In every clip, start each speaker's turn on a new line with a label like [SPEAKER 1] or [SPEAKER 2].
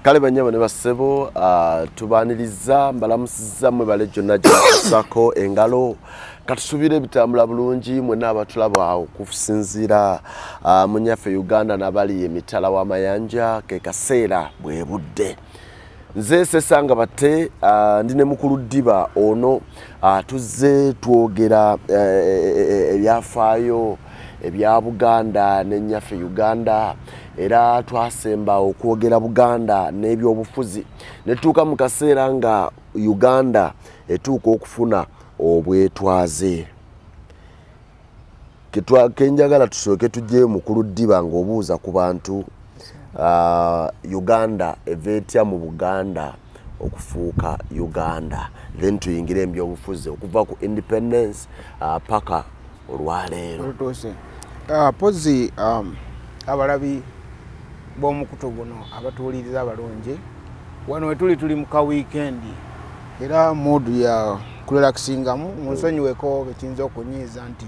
[SPEAKER 1] Kale banyama ne basebo tubaniriza mbalamusiza mwe bale jonna gyasako engalo katusubire bitambula bulungi mwe n'abatulaba okusinzira munyaffe Uganda n'abali emitala w'amayanja ke kaseera bwe budde nze sesanga bate ndine mukulu ddiba ono tuzze twogera ebyafaayo ebya Buganda n'ennyaffe Uganda era twasemba okwogera Buganda n'ebyobufuzi netuuka mu kaseera nga Uganda etuuka okufuna obwetwaze kenjagala tusooke tujje mukulu ddiba ng'obuuza ku bantu Uganda eva etya mu Buganda okufuuka Uganda then tuyingire ebyobufuzi okuva ku independence paka olwaleero
[SPEAKER 2] pozi abalabi b'omukutu guno abatuwuliriza abalungi wano wetuli mu ka weekend era mood ya kurelaxingamu munsonyiweko bekiyinza okunyiiza nti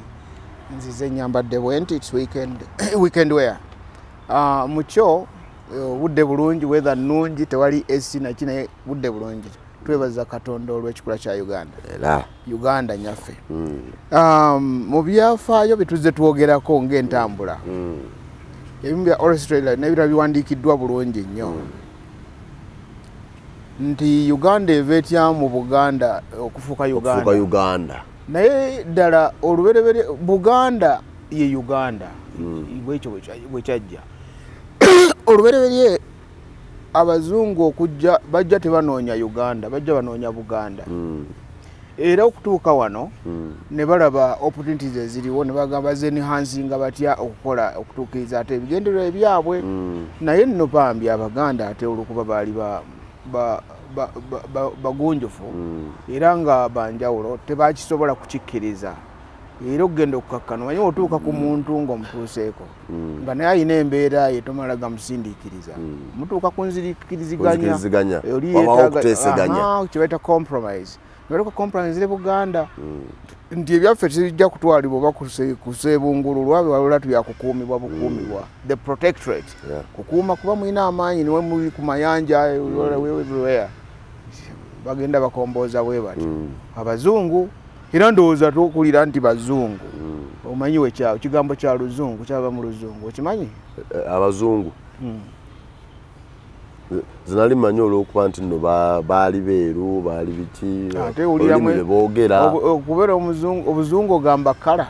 [SPEAKER 2] nzize nyambadde bwenti its weekend wear mukyo budde bulungi weather nungi tewali AC nakinaye budde bulungi twebaza Katonda olw'ekikula kya Uganda
[SPEAKER 1] era
[SPEAKER 2] Uganda nyaffe mu byafaayo bituzze twogerako ng'entambula ebimu bya Australia nebira biwandiikiddwa bulungi nnyo nti Uganda eva etya mu Buganda okufuuka Uganda naye ddala olubereberye Buganda ye Uganda bwekyo bwekyajja olubereberye abazungu okujja bajja tebanoonya Uganda bajja banoonya Buganda era okutuuka wano ne balaba opportunities eziriwo ne bagamba ze enhancinga batya okukola okutuukiriza ate ebigendererwa ebyabwe naye nno bambi Abaganda ate olukuba baali bagunjufu era nga banjawulo tebakisobola kukikkiriza era okugenda okukakkana manyi otuuka ku muntu ng'omutuuseeko nga naye alina embeera ye tomala gamusindiikiriza mutuuka ku nzirikiriziganya oli yeetaaga kibaita compromise naluka compromise ne Buganda nti ebyaffe tebijja kutwalibwa oba kuseebungululwa wabula tubyakukuumibwa bukuumibwa the protectorate kukuuma kuba mulina amaanyi niwe muli ku mayanja everywhere bagenda bakombooza bwe bati abazungu era ndowooza tukulira nti bazungu omanyi wekyawo kigambo kya luzungu kyava mu luzungu okimanyi
[SPEAKER 1] abazungu zinali manyi olw'okuba nti nno baali beeru baali biki olulimi lwe boogera
[SPEAKER 2] okubeera obuzungu ogamba kala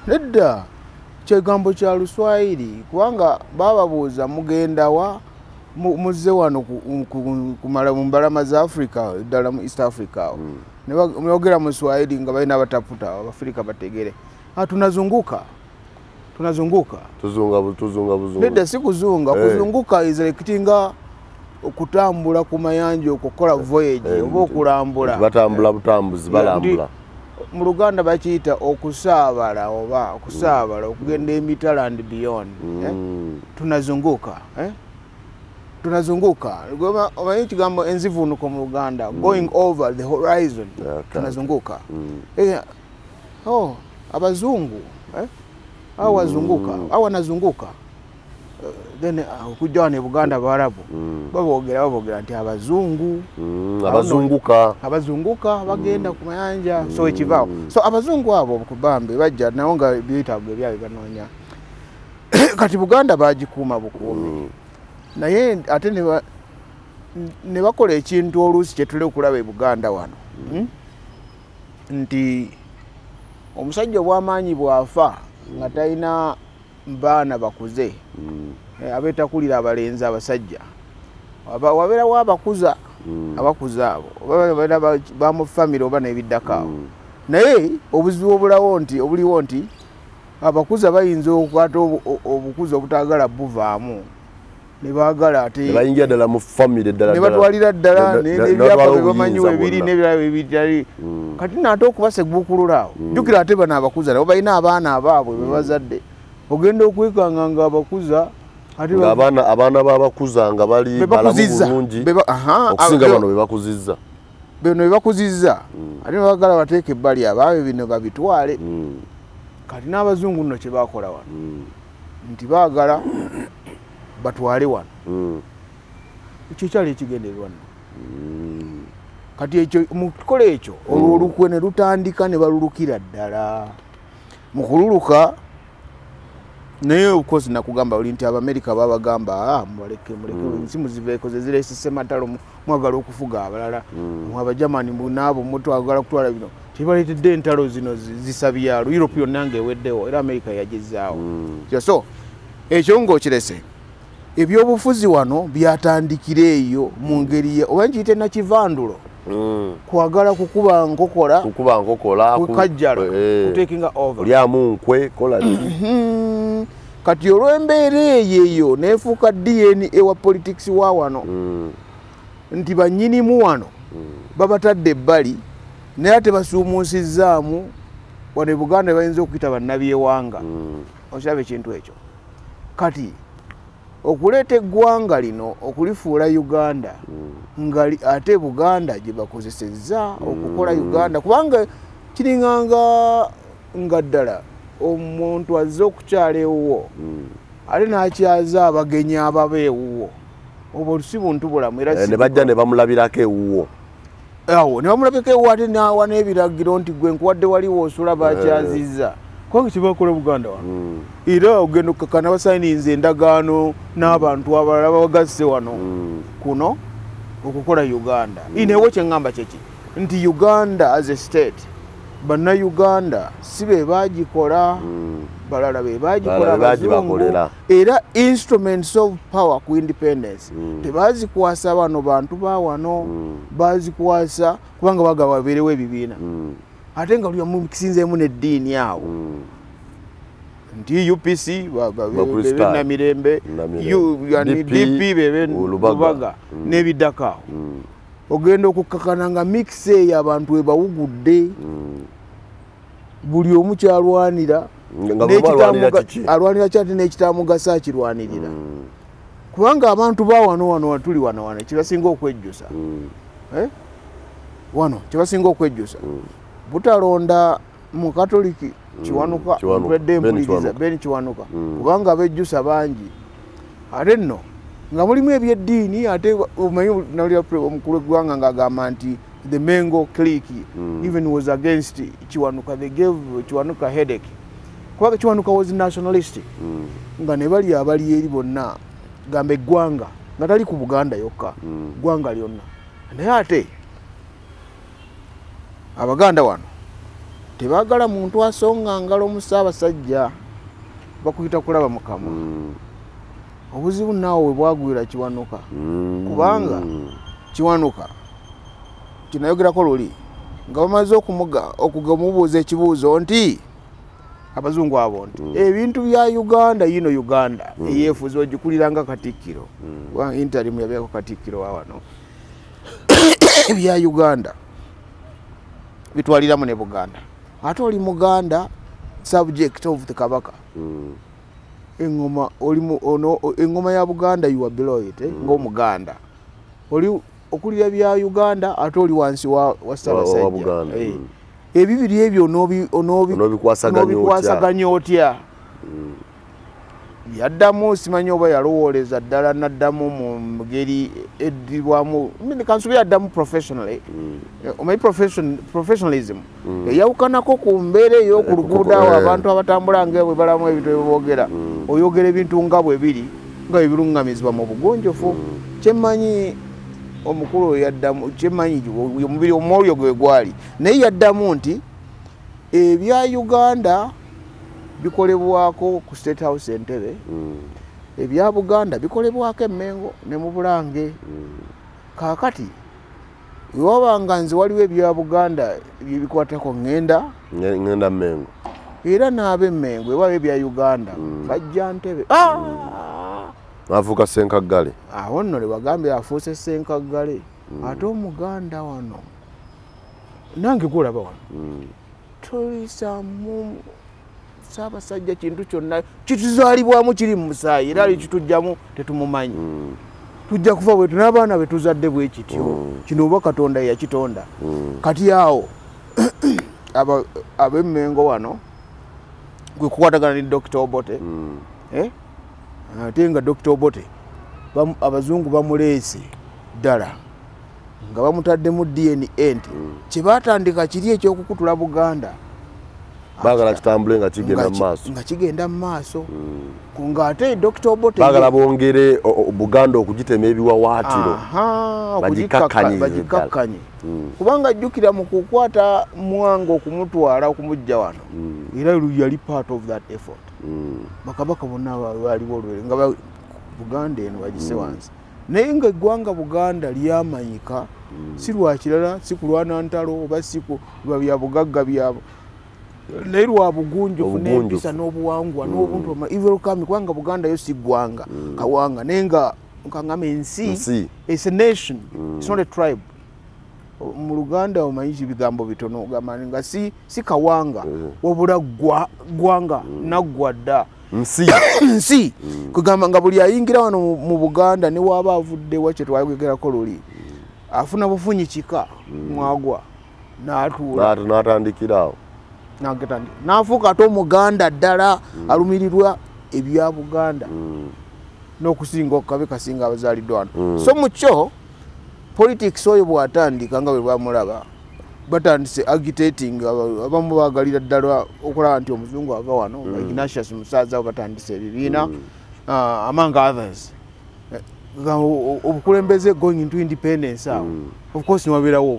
[SPEAKER 2] nedda kigambo kya Luswayiri kubanga bababuuza mugenda wa muzze wano kumala mu mbalama za Africa ddala mu East Africa ne boogera mu Swahili nga balina abataputa Abafrika bategere tunazunguka
[SPEAKER 1] tuzunga buzungu
[SPEAKER 2] nedda si kuzunga kuzunguka izerekitinga okutambula ku mayanja okukola voyage oba okulambula
[SPEAKER 1] batambula butambuzi balambula
[SPEAKER 2] mu Luganda bakiyita okusaabala oba okusaabala okugenda emitala and beyond tunazunguka omanyi ekigambo enzivunuko mu Luganda going over the horizon tunazunguka abazungu awo wanazunguka then okujja ne Buganda Abarabu baboogera nti abazunguka bagenda ku mayanja so ekivaawo so abazungu abo okubambe bajja nawo nga byetaago ebyabwe banoonya kati Buganda bagikuuma bukuumi naye ate ne bakola ekintu oluusi kyetuli okulaba e Buganda wano nti omusajja obw'amaanyi bwafa nga talina baana bakuze abeetakulira abalenzi abasajja wabeerawo abakuza abo bamufamire oba n'ebiddako awo naye obuzibu obuliwo nti abakuza bayinza okukwata obukuza obutaagala buvaamu nebaagala ate
[SPEAKER 1] bayingira ddala mu famire ddala
[SPEAKER 2] nebatwalira ddala n'ebyapa bye bamanyiwo ebiri n'ebirala ebitali kati naate okubasegbukulula awo jjukira ate bano abakuza nabo balina abaana abaabwe be bazadde ogenda okwekanga nga abakuza
[SPEAKER 1] abaana b'abakuza nga bali balamu bulungi okusinga bano bebakuzizza ate nebagala bateeka ebbali abaabe bino babitwale kati n'abazungu nno kye baakola wano nti baagala
[SPEAKER 2] batwale wano ekyo kyali ekigendererwa nno kati ekyo mukola ekyo olwo olukwe ne lutandika ne balulukira ddala mu kululuka naye ukozi nakugamba oli nti Abamerika babagamba muleke ensimu ziveeko zezireesese matalo mwagala okufuga abalala Abajamani naabo mutwagala kutwala bino tebaleetedde entalo zino zisabyalo Europe yonna ng'eweddewo era Amerika yagezaawo so ekyo ng'okirese ebyobufuzi wano byatandikira eyo mu ngeri oba nkiyite nakivandulo kwagala kukuba nkokola kukajjalo kutekinga over
[SPEAKER 1] lyamu nkwe kola
[SPEAKER 2] kati olw'embeera eyo neefuuka DNA wa politics wa wano nti bannyinimu wano babatadde ebbali naye tebasuumuusizaamu wano Buganda bayinza okuyita bannabyewanga okiraba ekintu ekyo kati okuleeta eggwanga lino okulifuula Uganda nga ate Buganda gye bakozesezza okukola Uganda kubanga kiringanga nga ddala omuntu azze okukyala ewuwo ate n'akyaza abagenyi ababa ewuwo obwo olusi buntu bulamu era
[SPEAKER 1] ne bajja ne bamulabirako ewuwo
[SPEAKER 2] awo ne bamulabirako ewuwo ate n'awa n'ebiragiro nti gwe nkuwadde waliwo osula bakyazizza kubanga kyebakola Buganda wano era ogenda okukakana basayiniinze endagaano n'abantu abalala babagasse wano kuno okukola Uganda ineewo kyeŋŋamba kyeki nti Uganda as a state Bannayuganda si be baagikola balala be baagikola abazungu era instruments of power ku independence tebazikwasa bano bantu ba wano bazikwasa kubanga bagaba babeerewo ebibiina ate nga lya mukisinzeemu n'eddiini awo nti UPC bebe Namirembe DP bebe Lubaga n'ebiddako awo ogenda okukakana nga mix eyo abantu webawugudde buli omu kyalwanira alwanira kyati n'ekitamugasa akirwanirira kubanga abantu ba wano tuli wano kyebasinga okwejjusa wano kyebasinga okwejjusa butalonda mu Katoliki Kiwanuka mpulidde mpuliriza Ben Kiwanuka kubanga bejjusa bangi ate nno nga mulimu ebyeddiini ate omanyi omukulu w'eggwanga ng'agamba nti the Mengo clique even was against Kiwanuka. They gave Kiwanuka headache kubanga Kiwanuka was nationalist nga ne bali abali eri bonna gamba eggwanga nga tali ku Buganda yokka ggwanga lyonna naye ate Abaganda wano tebaagala muntu asonga ngalo mu Ssaabasajja bakuyita kulaba Mukama obuzibu naawe we bwagwira Kiwanuka kubanga Kiwanuka kinayogerako luli nga bamaze okugamubuuza ekibuuzo nti abazungu abo nti ebintu bya Uganda Uganda eyeefuza ogikuliranga Katikkiro wa interim yabeeko Katikkiro wawano ebya Uganda bitwaliramu ne Buganda ate oli Muganda subject of the Kabaka engoma engoma ya Buganda you are below it ng'Omuganda oli okulira bya Uganda ate oli wansi wa Ssaabasajja ebibiri ebyo onobikwasaganya otya yaddamu simanyi oba yalowooleza ddala naddamu mu ngeri eddirwamu kansubi yaddamu professionally omanyi professionalism eyawukanako ku mbeera ey'oku luguudo awo abantu abatambula nga bwe balamu ebintu ebiboogera oyogera ebintu nga bwe biri nga bibirungamizibwa mu bugunjufu kyemmanyi omukulu yaddamu kyemmanyi omubiri omwoyo gwe gwali naye yaddamu nti ebya Uganda bikolebwako ku State House Entebbe ebya Buganda bikolebwako Mengo ne mu Bulange kakati wewabanga nze waliwo ebya Buganda bikwatako ngenda
[SPEAKER 1] Mengo
[SPEAKER 2] era n'abe Mengo ewawo ebya Uganda bajja Ntebe
[SPEAKER 1] afuuka Ssenkaggale
[SPEAKER 2] awo nno ne bagambye afuuse Ssenkaggale ate Omuganda wano nange gwolaba wano toyisamu Ssaabasajja kintu kyonna kituzaalibwamu kiri mu musaayi era ali kitujjamu tetumumanyi tujja kufa bwetu n'abaana be tuzadde bwe kityo kino oba Katonda yakitonda kati awo ab'Emmengo wano gwe kukwatagana ne Dr. Obote ate nga Dr. Obote abazungu bamuleese ddala nga bamutaddemu DNA nti kyebatandika kiri ekyokukutula Buganda
[SPEAKER 1] bagala kitambule nga
[SPEAKER 2] kigenda mu maaso nga ate Dr. Obote
[SPEAKER 1] bagala bongere Buganda okugitema ebiwawaatiro bagikakkanye
[SPEAKER 2] kubanga ajjukira mu kukwata Mwanga okumutwala okumujja wano era yali part of that effort bakabaka bonna baliwo olwere nga Buganda eno bagise wansi naye nga eggwanga Buganda lyamanyika si lwakirala si kulwana ntalo oba si lwa bya bugagga byabo naye lwa bugunjufu n'empisa n'obuwangwa n'obuntu evil kami kubanga Buganda yo si ggwanga kawanga naye nga nkangama ensi it's a nation it's not a tribe mu Luganda omanyi bigambo bitono gamani nga si kawanga wabula gwanga naggwadda nsi kugamba nga buli ayingira wano mu Buganda ne waba avudde wacyo twayogerako luli afuna bufunyikika mwagwa n'atuula
[SPEAKER 1] n'atandikirawo
[SPEAKER 2] n'afuuka ate Omuganda ddala alumirirwa ebya Buganda n'okusinga okabe kasinga abazaaliddwa wano so mu kyo politics oyo bw'atandika nga bwe bamulaba batandise agitating abamu bagalira ddala okulaba nti omuzungu ava wano Ignatius Musaza batandise ebibiina among others obukulembeze going into independence awo of course niwabeerawo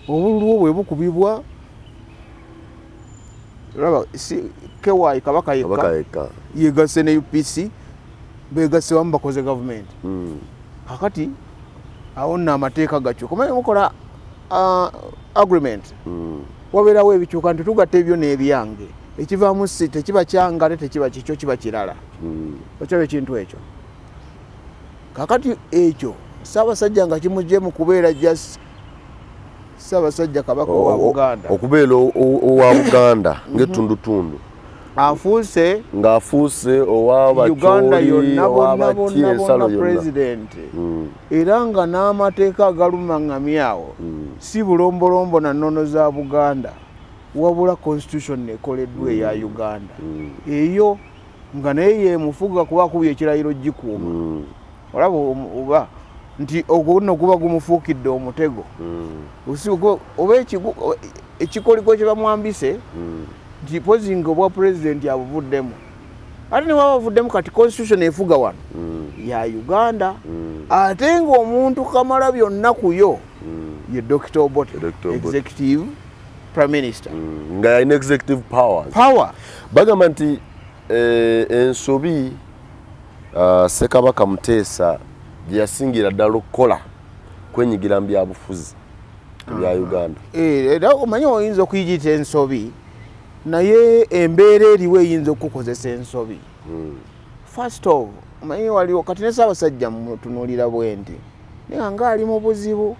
[SPEAKER 2] obululu bwe bukubibwa raba KY kabaka yekka yegasse ne UPC begasse wamu bakoze government kakati awo nno amateeka gakyuka omanyi mukola agreement wabeerawo ebikyuka nti tugatta ebyo n'ebyange ekivaamu si tekiba kyange ate tekiba kikyo kiba kirala okyaba ekintu ekyo kakati ekyo Ssaabasajja nga kimuggyemu kubeera just Ssaabasajja kabaka owa Buganda
[SPEAKER 1] okubeera owa Buganda ng'etundutundu
[SPEAKER 2] afuuse
[SPEAKER 1] ng'afuuse
[SPEAKER 2] Uganda yonna bonna president era nga n'amateeka agalumaŋŋamyawo si bulombolombo na nnono za Buganda wabula constitution ekoleddwa eya Uganda eyo nga naye yemufuga kuba akubye ekirayiro gikuuma olaba oba nti ogwo nno guba gumufuukidde omutego oba ekikoliko kye bamwambise nti pozinga obwa president abuvuddemu ate ne waba avuddemu kati constitution efuga wano ya Uganda ate ng'omuntu kamala byonna kuyo ye Dr. Obote executive prime minister
[SPEAKER 1] nga yalina executive power bagamba nti ensobi Ssekabaka Muteesa gye yasingira ddala okukola kwenyigira mu byabufuzi ebya Uganda
[SPEAKER 2] era omanyi oyinza okuyigita ensobi naye embeera eriwo eyinza okukozesa ensobi first of omanyi waliwo kati ne Ssaabasajja mutunuulira bwenti naye nga ali mu buzibu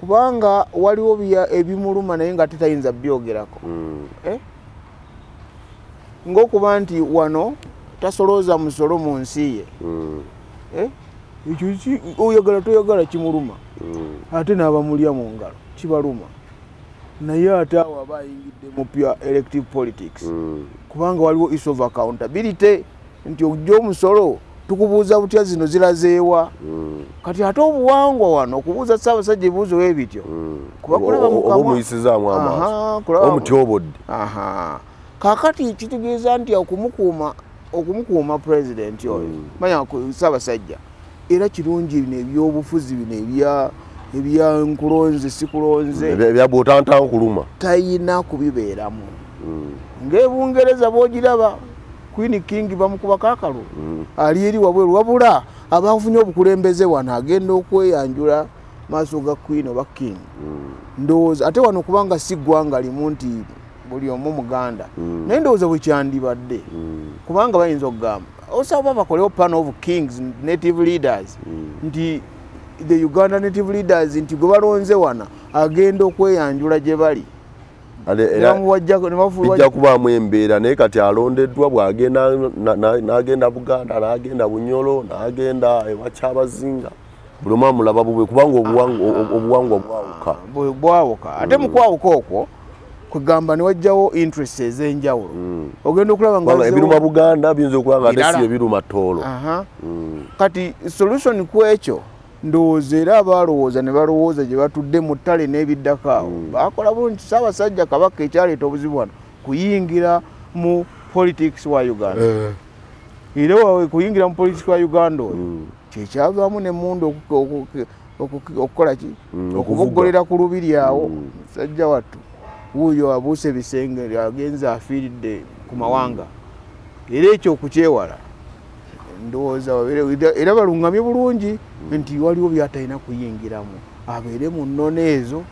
[SPEAKER 2] kubanga waliwo ebimuluma naye nga tetayinza byogerako ng'okuba nti wano tasolooza musolo mu nsi ye ekyo oyagala toyagala kimuluma ate n'abamulya mu ngalo kibaluma naye ate awo aba ayingidde mu pure elective politics kubanga waliwo issue of accountability nti ojja omusolo tukubuuza butya zino zirazeewa kati ate obuwangwa wano okubuuza Ssaabasajja ebibuuzo bwe bityo kuba kulaba
[SPEAKER 1] mukama omutyobodde
[SPEAKER 2] kakati kitegeeza nti okumukuuma president oyo manya Ssaabasajja era kirungi bino ebyobufuzi bino ebya nkulonze sikulonze
[SPEAKER 1] ebya bwotanta nkuluma
[SPEAKER 2] tayina kubibeeramu ng'Ebungereza bw'ogiraba Queen King bamukubako akalulu ali eri wabweru wabula abafunye obukulembeze wano agenda okweyanjula maaso ga Queen oba King ndowooza ate wano kubanga si ggwanga limu nti buli omu Muganda naye ndowooza bwe kyandibadde kubanga bayinza okugamba osaba bakolewo panel of kings native leaders nti the Uganda native leaders nti gwe balonze wana agenda okweyanjula gye bali
[SPEAKER 1] bijja kubaamu embeera naye kati alondeddwa bw'agenda n'agenda Buganda n'agenda Bunyoro n'agenda ewakyabazinga buli omu amulaba bubwe kubanga obuwangwa bwawuka
[SPEAKER 2] ate mu kwawuka okwo kwegamba ne wajjawo interest ez'enjawulo ogenda okulaba nga
[SPEAKER 1] ebiruma Buganda biyinza okulaba nga tesi ebiruma Toolo.
[SPEAKER 2] Kati solution ku ekyo ndowooza era abalowooza ne balowooza gye batudde mu ttale n'ebiddako awo bakola bulungi. Ssaabasajja Kabaka ekyaleeta obuzibu wano kuyingira mu politics wa Uganda. Era wawe kuyingira mu politics wa Uganda oyo kyekyavaamu n'emmundu okukola ki okuboggolera ku lubiri awo. Musajja wattu wuuyo abuuse ebisenge agenze afiiridde ku mawanga. Era ekyo okukyewala ndowooza era balungamye bulungi nti waliwo byatalina kuyingiramu, abeere mu nnono ezo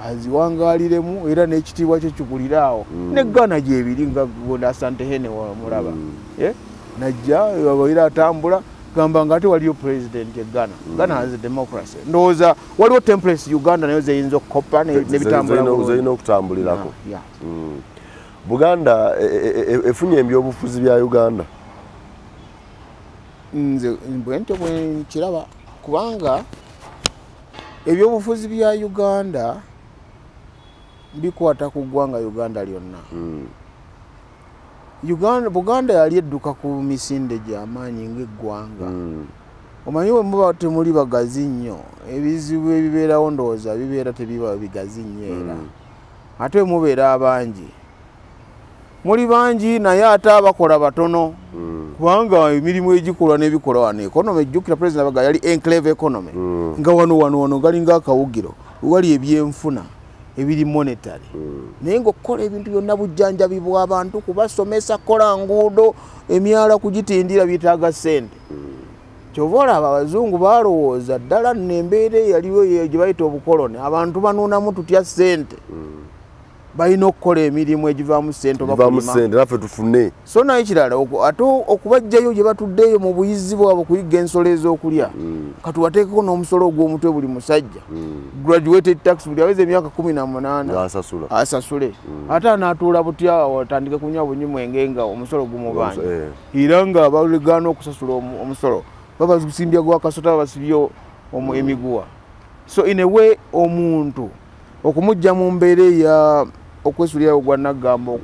[SPEAKER 2] aziwangaaliremu era n'ekitiibwa kye kikulira awo. Ne Ghana gyebiri nga Gonda Asante Hene wamulaba najja abaire atambula gamba nga ate waliyo president e Ghana. Ghana has a democracy. Ndowooza waliwo templates Uganda nayo zeyinza okukoppa n'ebitambula
[SPEAKER 1] zeyina okutambulirako. Buganda efunye ebyobufuzi bya Uganda.
[SPEAKER 2] Nze bwentyo bwenkiraba kubanga ebyobufuzi bya Uganda bikwata ku ggwanga Uganda lyonna. Buganda yali edduka ku misinde gy'amaanyi ng'eggwanga. Omanyi bwe muba temuli bagazi nnyo ebizibu ebibeerawo ndowooza bibeera tebiba bigazi nnyo era ate mubeera abangi. Muli bangi naye ate abakola batono kubanga emirimu egikolwa n'ebikolwa wano economy ejjukira President Baga yali enclave economy nga wano galinga akawugiro wali ebyenfuna ebiri monetary naye ng'okukola ebintu byonna bujjanjabi bw'abantu kubasomesa kola nguudo emyala kugitindira byetaaga ssente. Kyova olaba abazungu balowooza ddala nno embeera eyaliwo gye bayita obukoloni abantu banuunamu tutya ssente balina okukola emirimu egivaamu ssente
[SPEAKER 1] naffe tufune.
[SPEAKER 2] So naye kirala ate okubajjayo gye batuddeeyo mu buyizi bwabwe kuyigga ensolo ez'okulya katuwateekeko n'omusolo ogw'omutwe buli musajja graduated tax buli aweza emyaka 18 asasule ate anaatuula butya watandike kunywa bunyumwenge nga omusolo gumubanja era nga balegaana okusasula omusolo babasimbya gwakasota babasibyo emiguwa. So in a way omuntu okumujja mu mbeera ya okwesulirawo gwa Nagamba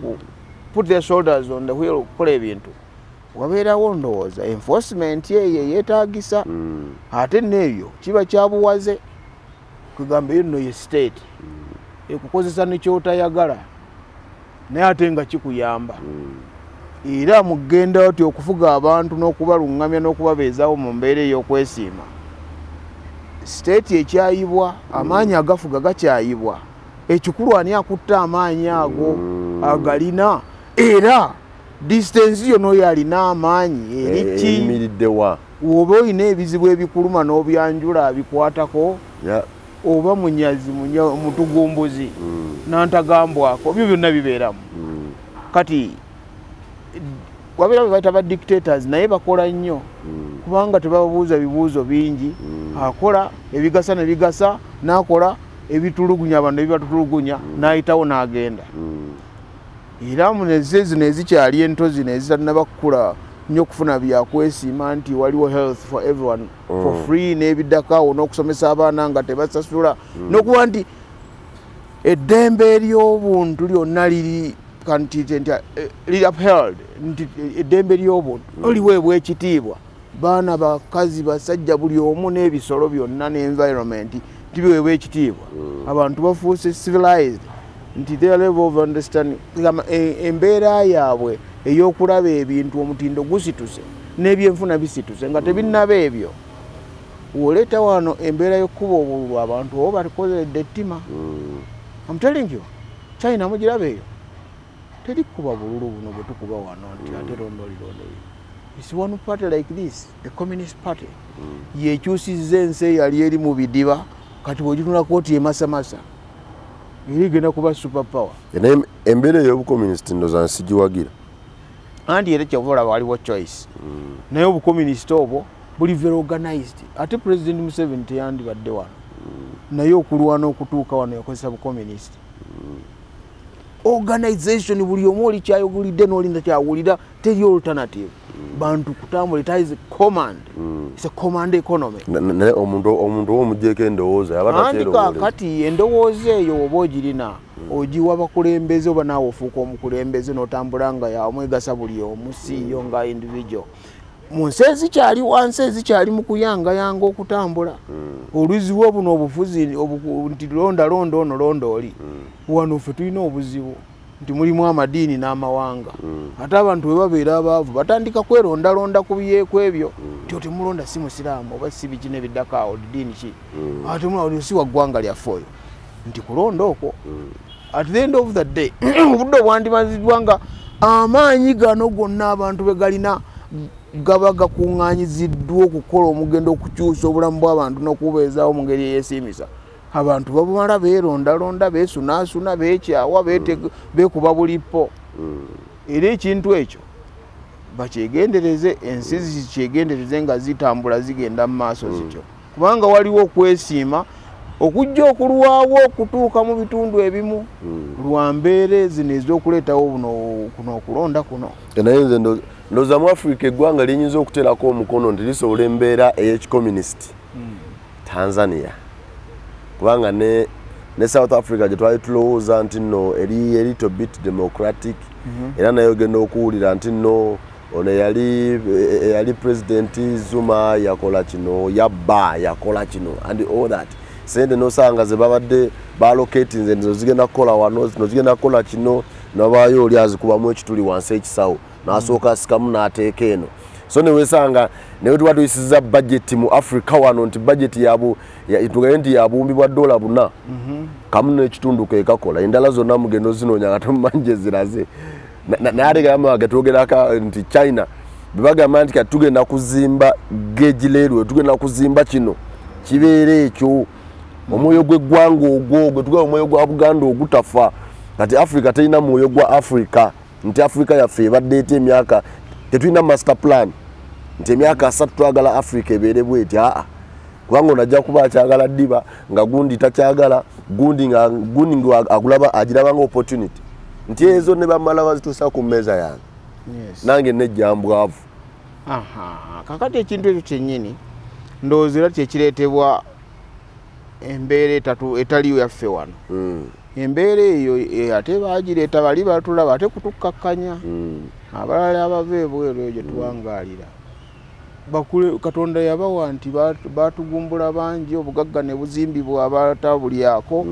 [SPEAKER 2] put their shoulders on the wheel okukola ebintu wabeerawo ndowooza enforcement ye yeetaagisa ate n'ebyo kiba kyabuwaze kugamba eyo nno ye state ekukozesa nekyotayagala naye ate nga kikuyamba era mugenda oti okufuga abantu n'okubalungamya n'okubabeezaawo mu mbeera ey'okwesiima. State ekyayibwa amaanyi agafuga gakyayibwa ekikulu ani akutta amaanyi ago agalina era distance yo n'oyo alina amaanyi eriki
[SPEAKER 1] eyimiriddewa
[SPEAKER 2] oba olina ebizibu ebikuluma n'obyanjula abikwatako oba munyazi mutugumbuzi n'antagambwako byo byonna bibeeramu. Kati wabeera bwe bayita ba dictators naye bakola nnyo kubanga tebabuuza bibuuzo bingi akola ebigasa ne bigasa n'akola ebitulugunya abantu ebibatutulugunya n'ayitawo n'agenda. Era muneze zino ezikyali ento zino ezitannabakkula nnyo okufuna byakwesiima nti waliwo health for everyone for free n'ebiddako awo n'okusomesa abaana nga tebasasula n'okuba nti eddembe ery'obuntu lyonna liri upheld nti eddembe ly'obuntu oliweebwa ekitiibwa baana bakazi basajja buli omu n'ebisolo byonna n'environment tibiweebwa ekitiibwa. Abantu bafuuse civilized nti their level of understanding embeera yaabwe ey'okulaba ebintu omutindo gusituse n'ebyenfuna bisituse nga tebinnaba ebyo woleeta wano embeera y'okkuba obululu abantu oba batikozeredde ettima. I'm telling you China mugiraba eyo terikuba bululu buno bwe tukuba wano nti ate londolirondoli. It's one party like this, the Communist Party. Yekyusizza ensi eyali eri mu bidiba kati bw'ogitunulako oti emasamasa eri genda kuba super power.
[SPEAKER 1] Embeera ey'obucommunist ndoza nsigiwagira
[SPEAKER 2] anti era kyova olaba waliwo choice naye obucommunist obwo buli very organized. Ate President Museveni teyandibadde wano naye okulwana okutuuka wano yakozesa bucommunist organization. Buli omu oli kyayogulidde n'olinda kyawulira teri alternative bantu kutambula. It is command. It's a command economy.
[SPEAKER 1] Omuntu ow'omugyeko endowooza
[SPEAKER 2] yabatateerowooza kati endowooza eyo oba ogirina ogiwa abakulembeze oba naawe ofuuka omukulembeze n'otambula nga yamwegasa buli omu siiyo nga individual mu nsi ezikyali wansi ezikyali mu kuyangayanga okutambula oluzibu buno obufuzi nti londa ono londa oli wano ffe tulina obuzibu nti mulimu amadiini n'amawanga ate abantu bwe babeera abaavu batandika kweronda ku byeku ebyo nti otemulonda si musiraamu oba si biki n'ebiddako awo ddiini ki ate mulonda si wa ggwanga lyaffe oyo nti kulonda okwo at the end of the day obudde obwandimaziddwa nga amaanyi gano gonna abantu be galina gaba gakuŋŋaanyiziddwa okukola omugendo okukyusa obulamu bw'abantu n'okubeezaawo mu ngeri eyeesiimisa abantu babamala beerondalonda beesunaasuna beekyawa beekuba bulipo era ekintu ekyo bakyegendereze ensi zikyegendereze nga zitambula zigenda mu maaso zityo kubanga waliwo okwesiima okujja okulwawo okutuuka mu bitundu ebimu lwa mbeera zino ez'okuleetawo kuno okulonda kuno
[SPEAKER 1] naye nze ndowooza mu Africa eggwanga linyinza okuteerako omukono nti lisobola embeera ey'ekikomunisiti Tanzania kubanga ne South Africa gye twali tulowooza nti nno eri little bit democratic era naye ogenda okuwulira nti nno ono yali president Zuma yakola kino yabba yakola kino and all that sente nosanga ze babadde balocate nze nzo zigenda kukola wano zino zigenda kukola kino nabayo oli azikubamu ekituli wansi ekisawo nasooka asikamu n'ateeka eno so ne wesanga ne tuba tuyisiza budget mu Africa wano nti budget yabo itugaye nti yabumbibwa $4 kamu n'ekitundu kekakola endala zonna mugendo zinoonya nga temumanje ziraze naye gamba gatwogeraka nti China bebagamba nti katugenda kuzimba gauge railway tugenda kuzimba kino kibeere ekyo omwoyo gw'eggwanga ogwo gwe tuga omwoyo gwa Buganda ogutafa kati Africa terina mwoyo gwa Africa nti Africa yaffe ebadde eti emyaka tetulina master plan nti emyaka 3 twagala Africa ebeere bweti kubanga onajja kuba akyagala ddiba nga gundi takyagala gundi nga agulaba agiraba nga opportunity nti ezo ne bamala bazituusa ku mmeeza yange nange nejjambwavu
[SPEAKER 2] kakati ekintu ekyo kyennyini ndowooza era kyekireetebwa embeera etaliyo yaffe wano embeera eyo ate bagireeta bali batulaba ate kutukkakkanya abalala abava ebweru eyo gye tuwangaalira Katonda yabawa nti batugumbula bangi obugagga ne buzimbibwa abatabulyako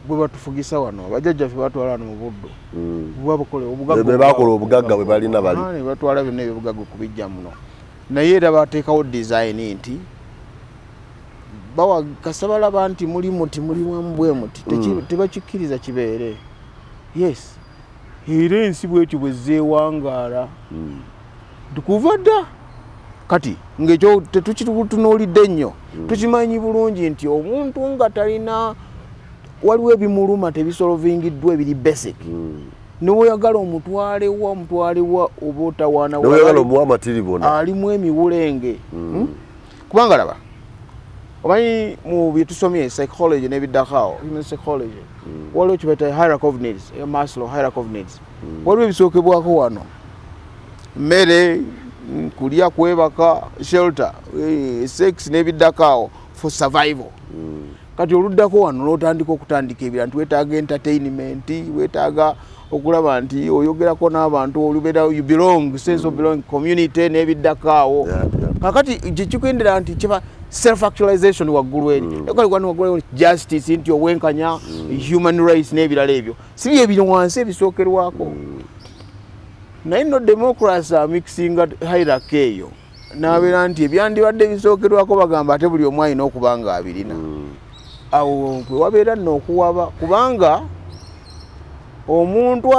[SPEAKER 2] bwe batufugisa wano abajjajjaffe batwala wano mu buddo
[SPEAKER 1] bakola obugagga bwe balina bali
[SPEAKER 2] ne batwala byonna ebyobugagga okubijja muno naye era bateekawo design nti bawa kasabalaba nti mulimu bwe muti tebakikkiriza kibeere yes era ensi bwekyo bwe zeewangaala tukuva dda kati ng'ekyo tetukitunuulidde nnyo tukimanyi bulungi nti omuntu nga talina waliwo ebimuluma tebisolovingiddwa ebiri basic niweyagala omutwalewa oba otawaana alimu emiwulenge kubanga laba omanyi mu byetusomye psychology n'ebiddako human psychology waliwo kibaita hierarchy of needs Maslow hierarchy of needs waliwo ebisookebwako wano mmere kulya kwebaka shelter sex n'ebiddako awo for survival kati oluddako wano n'otandika okutandika ebira nti weetaaga entertainment weetaaga okulaba nti oyogerako n'abantu olubeera you belong sense of belong community n'ebiddako awo kakati gyekikendera nti kiba self actualization waggulu eri justice nti owenkanya human rights n'ebirala ebyo si bye biri wansi ebisookerwako naye no democracy mixinga hierarchy eyo n'abeera nti ebyandibadde bisookerwako bagamba ate buli omu alina okuba nga abirina awo kwe wabeera nno okuwaba kubanga omuntu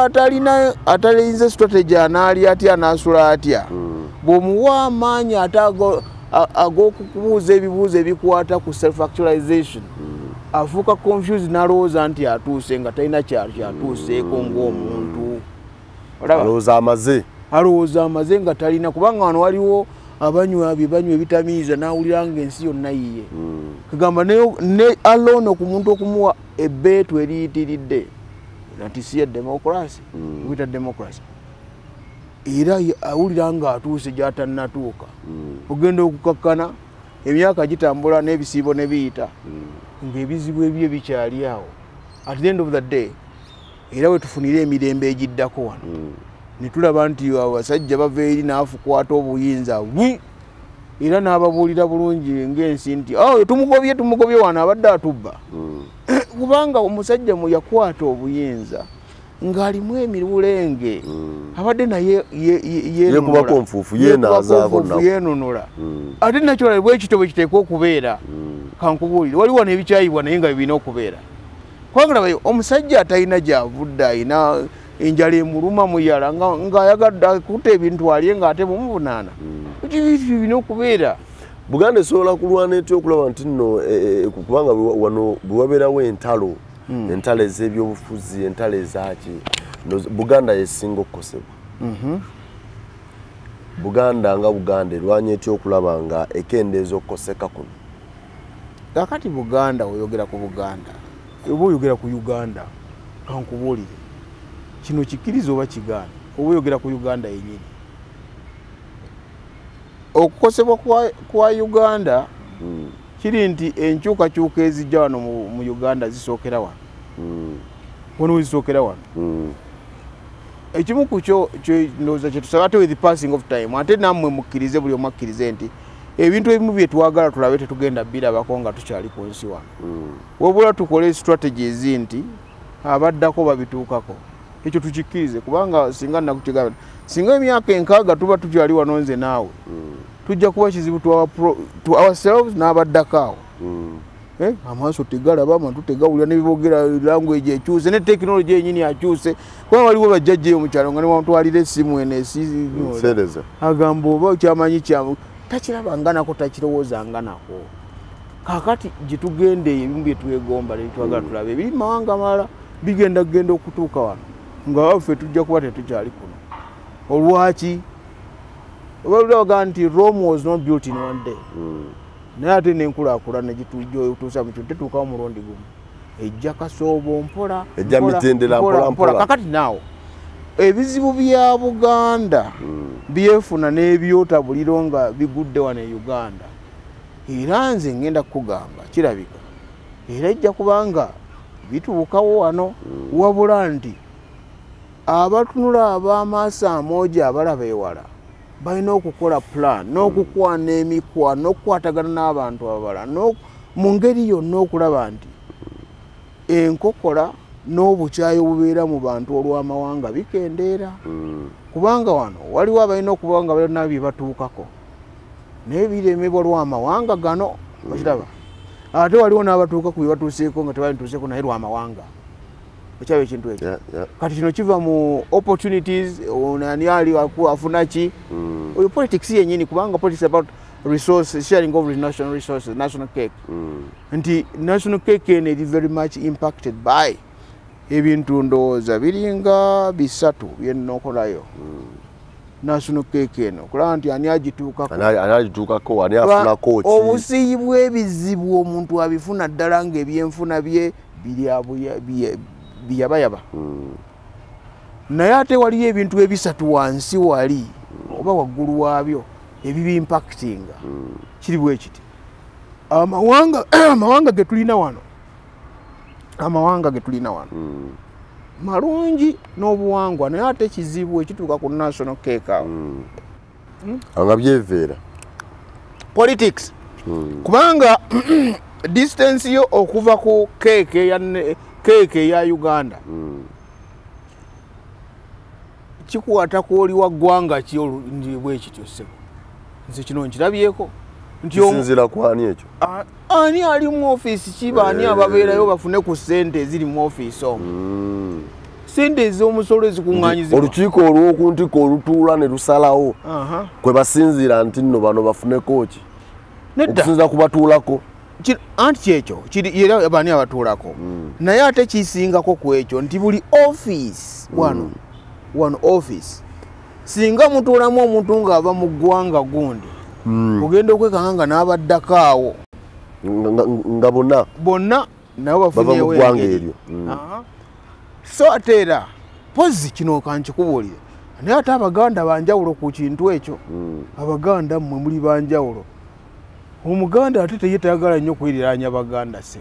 [SPEAKER 2] atalinze strategy anaali atya anaasula atya bw'omuwa amaanyi ate ag'okukubuuza ebibuuzo ebikwata ku self actualization afuuka confused n'alowooza nti atuuse nga talina kyatuuseeko ng'omuntu alowooza amaze nga talina kubanga wano waliwo abanywa ebitamiiza n'awulira nga ensi yonna yiye kagamba ne alone ku muntu okumuwa ebbeetu eriyitiridde nti si ya democracy wita democracy era awulira nga atuuse gy'atannatuuka ogenda okukakkana emyaka gitambula n'ebisiibo ne biyita ng'ebizibu ebyo bikyali awo at the end of the day era we tufunire emirembe egiddako wano ne tulaba nti abasajja bava eri n'afukwata obuyinza era n'ababuulira bulungi ng'ensi nti tumugobye wano abadde atubba kubanga omusajja mu yakwata obuyinza ng'alimu emirulenge abadde naye
[SPEAKER 1] yekubako nfuufu
[SPEAKER 2] yeenunula ate nakyo bwe kityo bwe kiteekwa okubeera kankubuulire waliwo wano ebikyayibwa naye nga bibina okubeera kubanga labayo omusajja atalina gy'avudde ayina enjala emuluma muyala ng'ayagadde akutta ebintu alye ng'ate bumuvunaana ekyo bibina okubeera.
[SPEAKER 1] Buganda esobola kulwana etya okulaba nti nno kubanga wano bwe wabeerawo entalo ez'ebyobufuzi entalo ezaki Buganda yesinga okukosebwa. Buganda nga Buganda erwanya etya okulaba nga ekendeeza okukoseka kuno.
[SPEAKER 2] Kakati Buganda oyogera ku Buganda oba oyogera ku Uganda kankubuulire kino kikkiriza oba kigaana oba oyogera ku Uganda yennyini. Okukosebwa kwa Uganda kiri nti enkyukakyuka ezijja wano mu Uganda zisookera wano wano wezisookera wano ekimu ku kyo ndowooza kyetusaba ate with the passing of time ate nammwe mukkirize buli omu akkirize nti ebintu ebimu bye twagala tulabe tetugenda birabako nga tukyali ku nsi wano wabula tukole strategies nti abaddako babituukako ekyo tukikkirize kubanga singa nakukigamba singa emyaka 6 tuba tukyali wano nze naawe tujja kuba kizibu to ourselves n'abaddako awo amaaso tegalaba abantu tegawulira nebibogera language ekyuse ne technology yenyini akyuse kuba waliwo bajjajja eyo mu kyalo nga ne bamutwalira essimu
[SPEAKER 1] ensereza
[SPEAKER 2] agamba oba kyamanyi kyamu takiraba nganako takirowooza nganako kakati gitugende ebimu bye twegomba twagala tulabe ebiri mu mawanga amalala bigenda okutuuka wano nga waffe tujja kuba tetukyali kuno olwaki obaga nti Rome was not built in one day naye ate nenkulaakulana gituusa mu kintu tetuukawo mulundi gumu ejja kasoobo mpola
[SPEAKER 1] ejja mitendera mpola
[SPEAKER 2] kakati naawo ebizibu bya Buganda byefuna n'ebyotabuliro nga bigudde wano e Uganda era nze ngenda kukugamba kirabika era ejja kubanga bituukawo wano wabula nti abatunula ab'amaaso amoogi abalaba ewala balina okukola plan n'okukwana emikwa n'okukwatagana n'abantu abalala mu ngeri yonna okulaba nti enkokola n'obukyayi obubeera mu bantu olw'amawanga bikendeera kubanga wano waliwo abalina okuba nga balina bye batuukako naye biremebwa lw'amawanga gano okiraba ate waliwo n'abatuuka ku bye batuuseeko nga tebalituuseeko naye lw'amawanga ekyaba ekintu ekyo kati kino kiva mu opportunities ani ali afuna ki oyo politics yennyini kubanga politics about resources sharing of national resources national cake nti national cake eno eri very much impacted by ebintu ndowooza biringa bisatu byenokolayo national cake eno kulaba nti ani
[SPEAKER 1] agituukako ani afunako ki
[SPEAKER 2] obusiyi bw'ebizibu omuntu abifuna ddala ng'ebyenfuna bye biyabayaba naye ate waliyo ebintu ebisatu wansi wali oba waggulu waabyo ebibimpactinga kiri bwe kiti amawanga getulina wano malungi n'obuwangwa naye ate kizibu ekituuka ku national cake awo
[SPEAKER 1] nga byeveera
[SPEAKER 2] politics kubanga distance yo okuva ku keeke ya Uganda kikwata kwoli wa ggwanga ki bwe kityo ssebo nze kino nkirabyeko
[SPEAKER 1] kisinzira ku ani ekyo
[SPEAKER 2] ani ali mu ofiisi kiba ani ababeerayo bafune ku ssente eziri mu ofiisi omwo ssente ez'omusolo ezikuŋŋaanyizibwa
[SPEAKER 1] olukiiko olw'okuntiko olutuula ne lusalawo kwe basinziira nti nno bano bafuneko ki okusinziira ku batuulako
[SPEAKER 2] anti kyekyo era baani abatuulako naye ate kisingako ku ekyo nti buli ofiisi wano ofiisi singa mutuulamu omuntu ng'ava mu ggwanga gundi ogenda okwekanga nga n'abaddako awo
[SPEAKER 1] nga bonna
[SPEAKER 2] nabo bafunyewo engeri so ate era pozi kino kankikubuulire naye ate Abaganda banjawulo ku kintu ekyo Abaganda mmwe muli banjawulo omuganda ate teyetayagala nnyo kwiriraanya Baganda se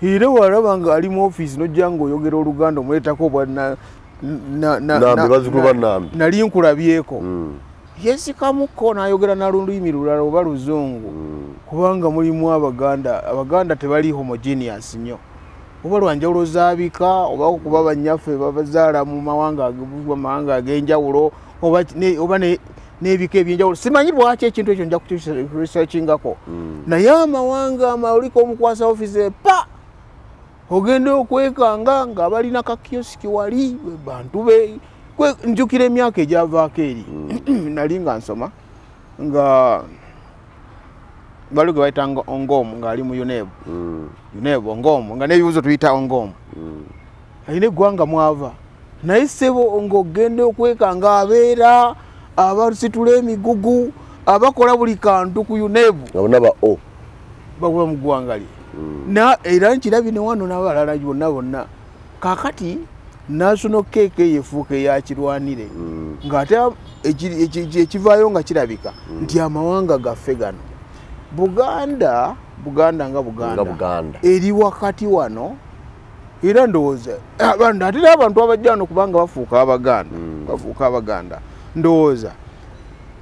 [SPEAKER 2] era walaba nga ali mu office nojja ng'oyogera Oluganda omuleetako bwa nali nkulabyeko yeesikamukko n'ayogera n'olulimi lulala oba Luzungu kubanga mulimu Abaganda tebali homogeneous nnyo oba lwanjawulo zaabika oba kuba banyaffe babazaala mu mawanga ag'enjawulo oba n'ebika ebyenjawulo simanyi lwaki ekintu ekyo nja kukiresearchingako naye amawanga oliko omukwasa office pa ogenda okwekanga ng'abalina kakiosiki wali bantu be njukira emyaka egyavaako eri nali nga nsoma nga baligo bayita Ongomu ng'ali mu UNEB Ongomu nga n'ebibuuzo tuyita Ongomu alina eggwanga mwava naye ssebo ng'ogenda okwekanga abeera abasitula emigugu abakola buli kantu ku UNEB bakuba mu ggwanga lye era nkirabye ne wano n'abalala bonna kaakati national cake yefuuka eyakirwanire ng'ate ekivaayo nga kirabika nti amawanga gaffe gano Buganda nga Buganda eri wakati wano era ndowooza ate n'abantu abajja wano kubanga bafuuka Abaganda ndowooza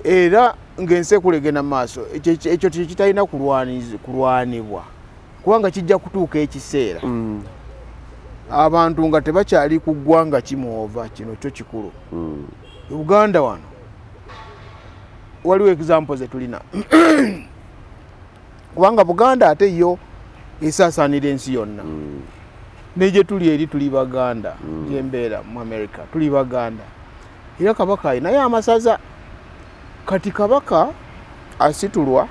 [SPEAKER 2] era ng'ensi ekulegenda maaso ekyo kitalina kulwanibwa kubanga kijja kutuuka ekiseera abantu nga tebakyali ku ggwanga kimwova kino kyo kikulu Uganda wano waliwo example zetulina kubanga Buganda ate yo esaasaanira ensi yonna negye tuli eri tuli Baganda gyembeera mu America tuli Baganda era kabaka ayinaye amasaza kati kabaka asitulwa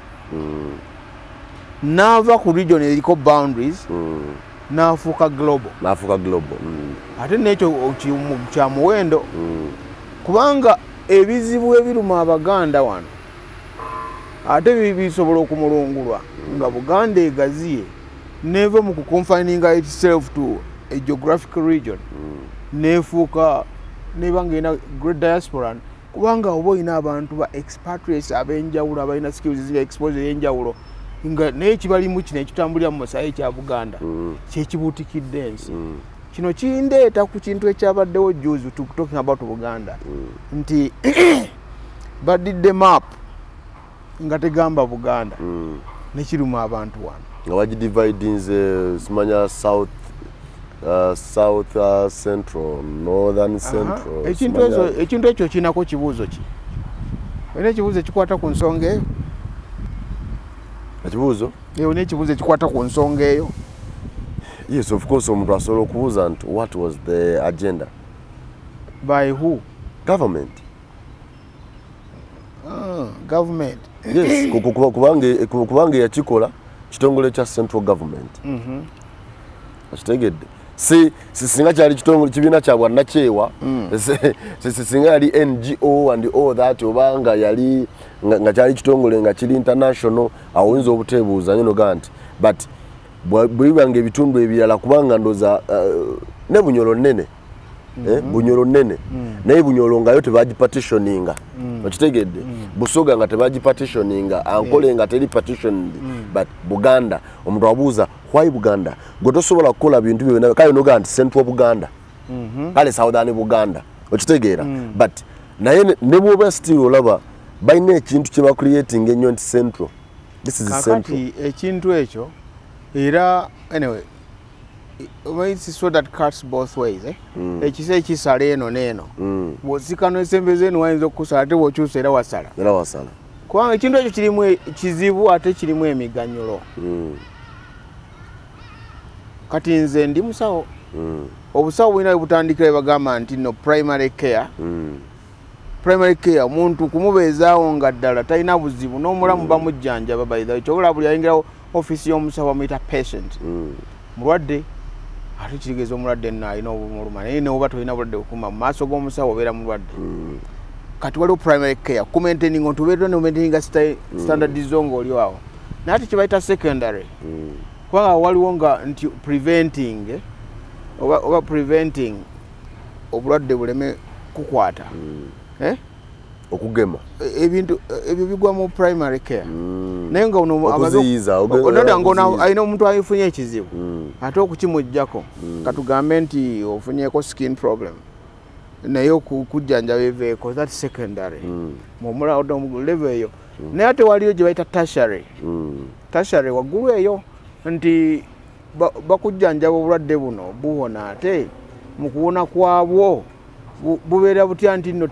[SPEAKER 2] n'ava ku region eriko boundaries n'afuuka global ate n'ekyo kya muwendo kubanga ebizibu ebiruma Abaganda wano ate bisobola okumulungulwa nga Buganda egaziye neva mu kuconfininga itself to a geographical region nefuuka neba ng'ena great diaspora kubanga oba olina abantu ba expatriates ab'enjawulo abalina skills zinga exposure y'enjawulo nga naye kibalimu kino ekitambulira mu musaayi kya Buganda kyekibuutikidde ensi kino kindeeta ku kintu ekyabaddewo juzi talking about Buganda nti badidde map nga tegamba Buganda nekiruma abantu wano
[SPEAKER 1] nga wagidividinze simanya south central northern central
[SPEAKER 2] ekintu ekyo kinako kibuuzo ki olina ekibuuzo ekikwata ku nsonga eyo
[SPEAKER 1] ekibuuzo
[SPEAKER 2] olina ekibuuzo ekikwata ku nsonga eyo
[SPEAKER 1] yes of course omuntu asobola okubuuza nti what was the agenda
[SPEAKER 2] by who
[SPEAKER 1] government
[SPEAKER 2] government
[SPEAKER 1] yes kubanga yakikola kitongole kya central government akitegedde si singa kyali kitongole kibiina kya bwannakyewa si singa yali NGO and all that obanga yali nga kyali kitongole nga kiri international awinza obuteebuuza nyo noga nti but bwibanga ebitundu ebirala kubanga ndoza ne Bunyoro nnene Bunyoro nnene naye Bunyoro ngayo tebagipatitioninga okitegedde Busoga nga tebagipatitioninga Ankole nga teri partitioned but Buganda omuntu abuuza why Buganda gotosobola kukola bintu byonna kayo noga nti central Buganda kale southern Buganda okitegeera but naye ne bwoba still olaba balina ekintu kye creating ennyo nti central this is central
[SPEAKER 2] ekintu ekyo era anyway it's so that cuts both ways ekisa ekisala eno neeno bw'osikano ensembe eno wayinza okusala ate bw'okyusa era wasala kubanga ekintu ekyo kirimu kizibu ate kirimu emiganyulo kati nze ndi musawo obusawo bulina butandikira bagamba nti no primary care omuntu kumubeezaawo nga ddala talina buzibu n'omulamu bamujjanjaba bayiza ekyobola buli ayingirawo office y'omusawo bamuyita patient mulwadde ate kitegeeza omulwadde nno alina obumuluma naye neoba tolina bulwadde bukuma mu maaso g'omusawo obeera mulwadde kati waliwo primary care kumaintaining nti obeera nomaintaininga standard zo ng'oli awo naye ate kyebayita secondary kubanga waliwo nga nti preventing oba preventing obulwadde buleme kukwata
[SPEAKER 1] okugema
[SPEAKER 2] ebintu ebyo bigwa mu primary care naye nga
[SPEAKER 1] okuziyiza
[SPEAKER 2] alina omuntu ayifunye ekizibu ate okukimujjako katugambe nti ofunyeko skin problem naye okujjanjaba eveeko that secondary mumula level eyo naye ate waliyo gye bayita tertiary waggulu eyo nti bakujjanjaba obulwadde buno buwona ate mu kuwona kwabwo bubeera butya nti nno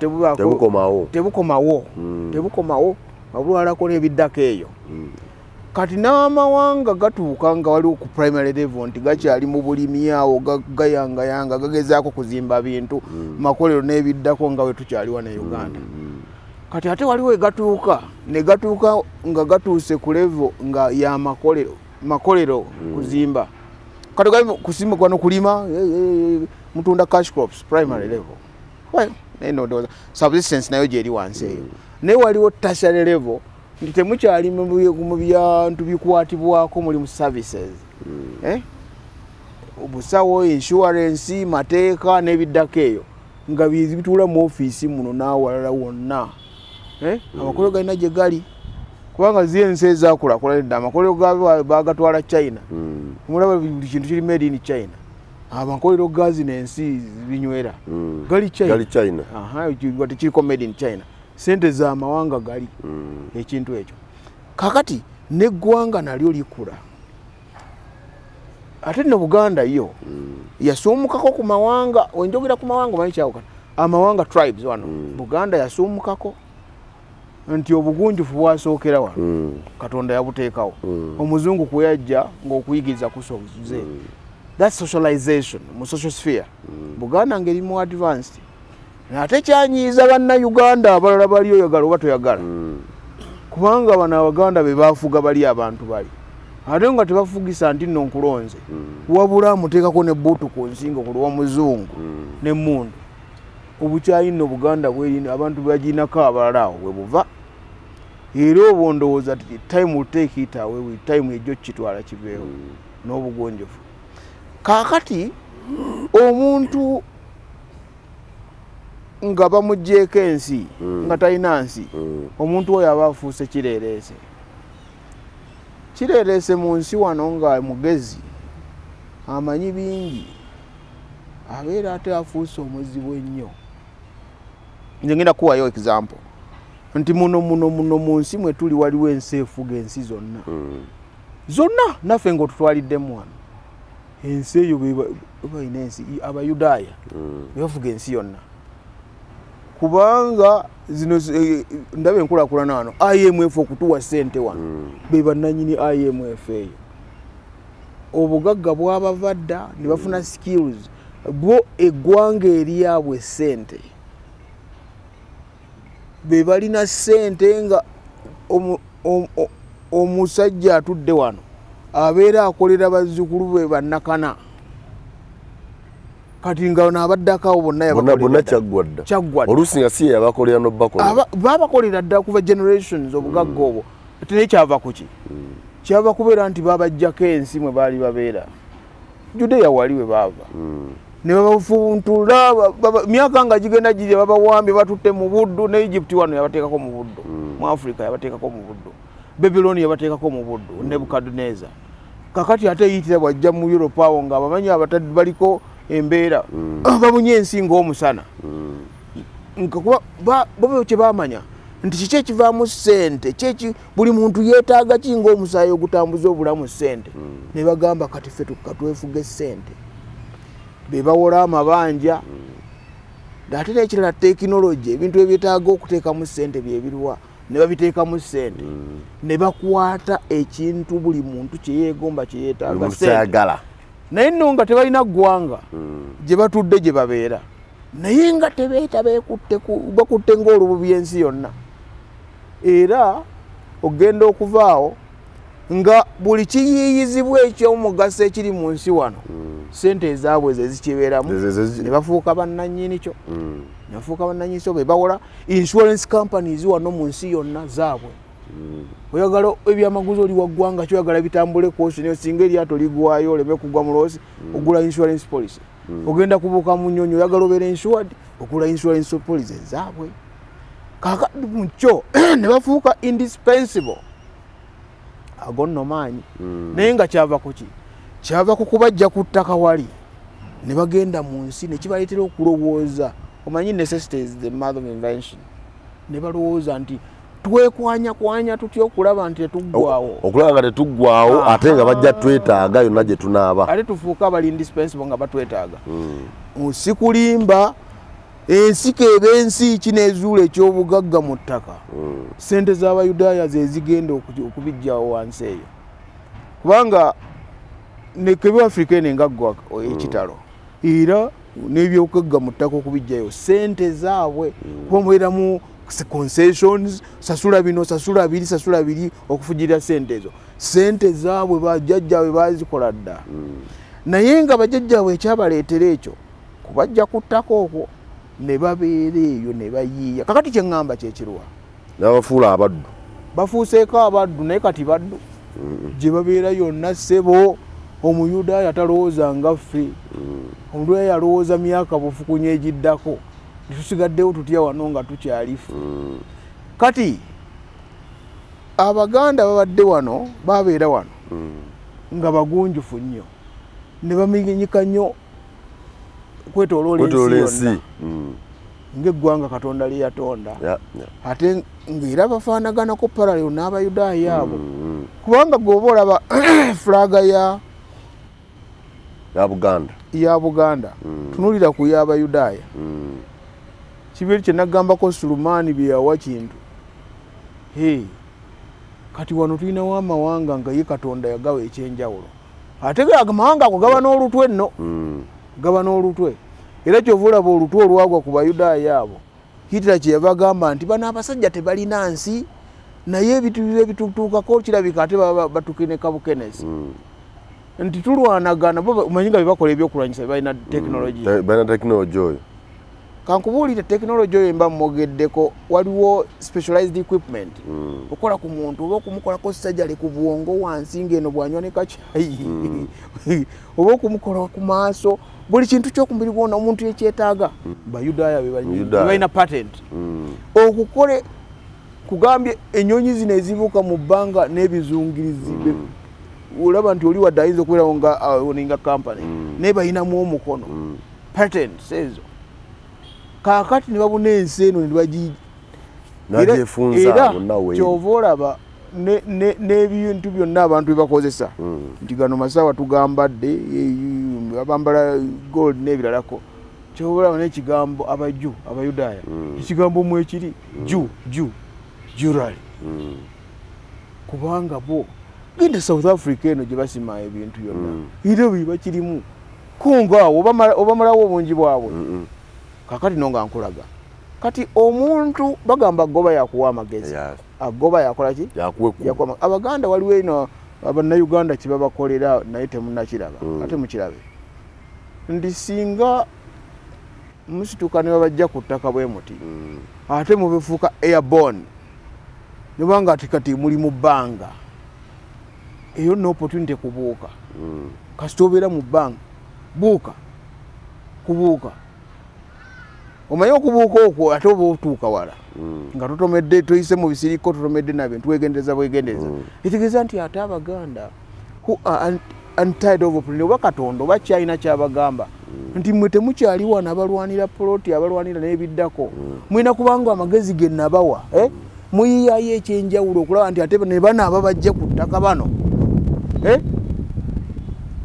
[SPEAKER 2] tebukomawo wabulwalako n'ebiddako eyo kati n'amawanga gatuuka nga waliwo ku primary level nti gakyali mu bulimi awo gayangayanga gagezaako kuzimba bintu makolero n'ebiddako nga we tukyaliwa ne Uganda kati ate waliwo egatuuka nga gatuuse ku level nga ya makolero kuzimba kati gali kusimba kwano kulima mutunda cash crops primary level neno subsistence nayo gyeri wansi eyo naye waliwo tertiary level nti temukyali mu byantu bikwatibwako muli mu services obusawo insurance mateeka n'ebiddako eyo nga bituula mu ofiisi muno n'awalala wonna amakolero galina gye gali kubanga ensi ezakulakulana edda amakolero gaabo bagatwala China mulaba buli kintu kiri made in China amakolero ga zino ensi binywera gali China tekiriko made in China sente za mawanga gali ekintu ekyo kakati neggwanga nalyo likula ate no Buganda yo yasumukako ku mawanga wenjogera ku mawanga manyi kyawuka amawanga tribes wano Buganda yasumukako nti obugunjufu bwasookera wano Katonda yabuteekawo omuzungu kuyajja ng'okuyigiriza kusoze that socialization mu social sphere Buganda ngeri mu advanced ate kyanyiiza bannayuganda abalala bali oyagala oba toyagala kubanga bano Abaganda be bafuga bali abantu bali ate nga tebafugisa nti nno nkulonze wabula amuteekako ne bbuutu ku nsingo ku lw'omuzungu n'emmundu obukyayi nno Buganda bweri abantu baginako abalala awo bwe buva era obwo ndowooza time will take it away time ejjo kitwala kiveewo n'obugonjofu kaakati omuntu nga bamugjeeko ensi nga talina nsi omuntu oyo aba afuuse kireereese mu nsi wano nga mugezi amanyi bingi abeera ate afuuse omuzibu ennyo nze ngenda kuwayo example nti muno mu nsi mwe tuli waliwo ensi efuga ensi zonna naffe ng'otutwaliddemu wano ensi eyo balina ensi Abayudaaya bebafuga ensi yonna kubanga zino ndabe enkulaakulana wano IMF okutuwa ssente wano be bannannyini IMF eyo obugagga bwabavadda ne bafuna skills bo eggwanga eryabwe ssente be balina ssente nga omusajja atudde wano abeera akolera bazzukulu be bannakana kati nga n'abaddakawo bonna kyaggwadda
[SPEAKER 1] oluusi nga si yabakolera n'obbakolera
[SPEAKER 2] baabakolera ddala kuva generations obugagga obwo ate naye kyava ku ki kyava kubeera nti babajjako ensi mwe baali babeera Judeya wali we baava ne babafuntula myaka nga gigenda girya babawambye batutte mu buddu ne Egypt wano yabateekako mu buddu mu Africa yabateekako mu buddu Babylon yabateekako mu buddu Nebukadnezar kakati ate yitira bwajja mu Europe awo nga abamanyi abatadde baliko embeera babunye ensi ng'omusana bo kye baamanya nti kiki ekivaamu ssente buli muntu yeetaaga ki ng'omusaayi ogutambuza obulamu ssente ne bagamba kati ffe tukatwefuge ssente be bawola amabanja ate n'ekirala tekinologi ebintu ebyetaaga okuteekamu ssente byebirwa ne babiteekamu ssente ne bakwata ekintu buli muntu kye yeegomba kye yeetaaga ssente naye nno nga tebalina ggwanga gye batudde gye babeera naye nga tebeeta bakutte ng'olububi ensi yonna era ogenda okuvaawo nga buli kiyiiyizibwa ekyomugaso ekiri mu nsi wano ssente ezaabwe ze zikibeeramu ne bafuuka bannannyini kyo ne bafuuka bannannyini kyo be bawola insurance companies wano mu nsi yonna zaabwe oyagala ebyamaguzi oli waggwanga kyoyagala bitambule kosi nayo singa eryato ligwayo oleme kugwa mu loosi ogula insurance policy ogenda kubuuka mu nnyonyi oyagala obeera insured ogula insurance policy ezaabwe kakati mukyo ne bafuuka indispensable ago nno maanyi naye nga kyava ku ki kyava kukubajja ku ttaka wali ne bagenda mu nsi ne kibaleetera okulowooza. Omanyi necessity is the mother of invention. Ne balowooza nti twekwanya tutya okulaba nti tetuggwawo,
[SPEAKER 1] okulaba nga tetuggwawo ate nga bajja twetaaga yonna gye tunaaba,
[SPEAKER 2] ate tufuuka abali indispensable nga batwetaaga. Si kulimba ensi keeba ensi kineezuula eky'obugagga mu ttaka. Ssente z'Abayudaaya ze zigenda okubijjawo wansi eyo, kubanga ne kebe Africa eno engaggwa ekitalo era n'ebyokugagga mu ttaka okubijjayo ssente zaabwe kuba mubeera mu concessions, sasula bino sasula biri okufujirira ssente ezo. Ssente zaabwe bajjajjaabwe baazikola dda. Naye nga bajjajjaabwe ekyabaleetera ekyo kubajja ku ttaka okwo ne babeera eyo ne bayiiya. Kakati kye ŋŋamba kyekirwa
[SPEAKER 1] n'abafuula abaddu,
[SPEAKER 2] bafuuseeko abaddu naye kati baddu gye babeera yonna ssebo. Omuyudaaya talowooza nga ffe, omuyudaaya alowooza myaka bufukunya egiddako, tusigaddewo tutya wano nga tukyalifu. Kati Abaganda babadde wano babeera wano nga bagunjufu nnyo ne bamenyeka nnyo kwetooloola ensi yonna ng'eggwanga Katonda lye yatonda, ate ng'era bafaanaganako parallel n'Abayudaaya abo, kubanga gw'oba olaba fulaga ya Buganda tunulira ku y'Abayudaaya. Kibeeri kye nagambako Sulumaani bye yawa kintu. Kati wano tulinawo amawanga nga ye Katonda yagawa ekyenjawulo, ate amawanga ago gaba n'olutwe nno, gaba n'olutwe. Era kyova olaba olutwe olwagwa ku Bayudaaya abo, Hitler kye yava agamba nti bano abasajja tebalina nsi, naye ebitutuukako kirabika ate batukeneka bukenesi. Nti tulwanagana omanyi nga bebakola ebyokulwanyisa balina tekinologi oyo. Kankubuulire tekinologi oyo mba mmogeddeko, waliwo specialized equipment okola ku muntu oba okumukolako sajjale ku bwongo wansi ng'eno bwanywa ne kacyayi oba okumukola ku maaso, buli kintu ky'okumubiri gwonna omuntu yekyetaaga. Bayudaaya balina patent okukole kugambye ennyonyi zino ezibuuka mu bbanga n'ebizungirizi. Olaba nti oli wadde ayinza okubeerawo nga owninga company naye balinamu omukono patents ezo. Kaakati ne babuna ensi eno ne
[SPEAKER 1] bagyefunza
[SPEAKER 2] kyova olaba n'ebintu byonna abantu bye bakozesa nti gano masaawa tugambadde abambala gold n'ebiralako. Kyova olaba n'ekigambo abaju Abayudaaya ekigambo mu ekiri jewelry, kubanga bo genda South Africa eno gye basima ebintu byonna era bwe bakirimu kungaawo obamalawo obungi bwabwe. Kakati nonga nkulaga kati omuntu bagamba agoba yakuwa amagezi, agoba yakola ki yakuwa. Abaganda waliwo eno Abannayuganda kye babakolera naye temunnakiraba, ate mukirabe ndi singa musituka ne babajja ku ttaka bwe muti ate mubifuuka airborne nebanga ati kati muli mu bbanga eyo no opportunity kubuuka. Kasita obeera mu bbanga buuka kubuuka, omanyi okubuuka okwo ate oba otuuka wala nga tutomedde tuyise mu bisiriko tutomedde nabintu wegendereza ekitegeeza nti ate Abaganda who are untied of opportunity oba Katonda oba kyalina kyabagamba nti mwe temukyali wano abalwanira poloti abalwanira n'ebiddako, mulina kubanga amagezi ge nabawa muyiyayo ekyenjawulo okulaba nti ate ne banaaba bajja ku ttaka bano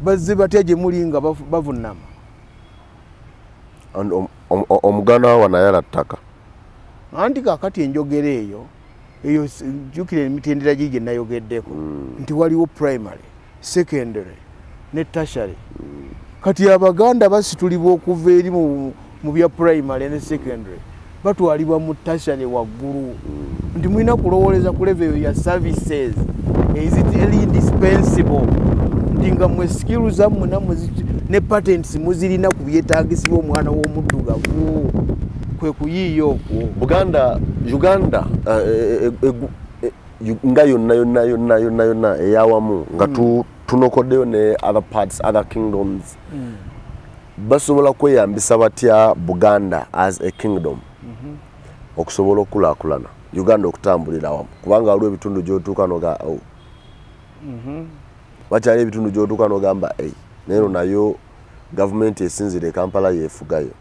[SPEAKER 2] bazze batya gye muli nga bavunnama.
[SPEAKER 1] Omuganda wa Wanayala ttaka
[SPEAKER 2] anti kaakati enjogera eyo jjukira emitendera gye nayogeddeko nti waliwo primary, secondary ne tertiary. Kati Abaganda basitulibwa okuva eri mu bya primary ne secondary batwalibwa mu tertiary waggulu, nti mulina kulowooleza ku level ya services is it indispensable nti nga mwe skills zammwe nammwe ne patents muzirina ku byetaagisibwa omwana w'omuddugavu kwe kuyiiya okwo.
[SPEAKER 1] Uganda nga yonna eyawamu nga tunokoddeyo ne other parts, other kingdoms basobola kweyambisa batya Buganda as a kingdom okusobola okulaakulana, Uganda okutambulira wamu, kubanga waliwo ebitundu gy'otuuka noga wakyali ebitundu gy'otuuka n'ogamba neero nayo gavumenti esinzire Kampala yeefugayo.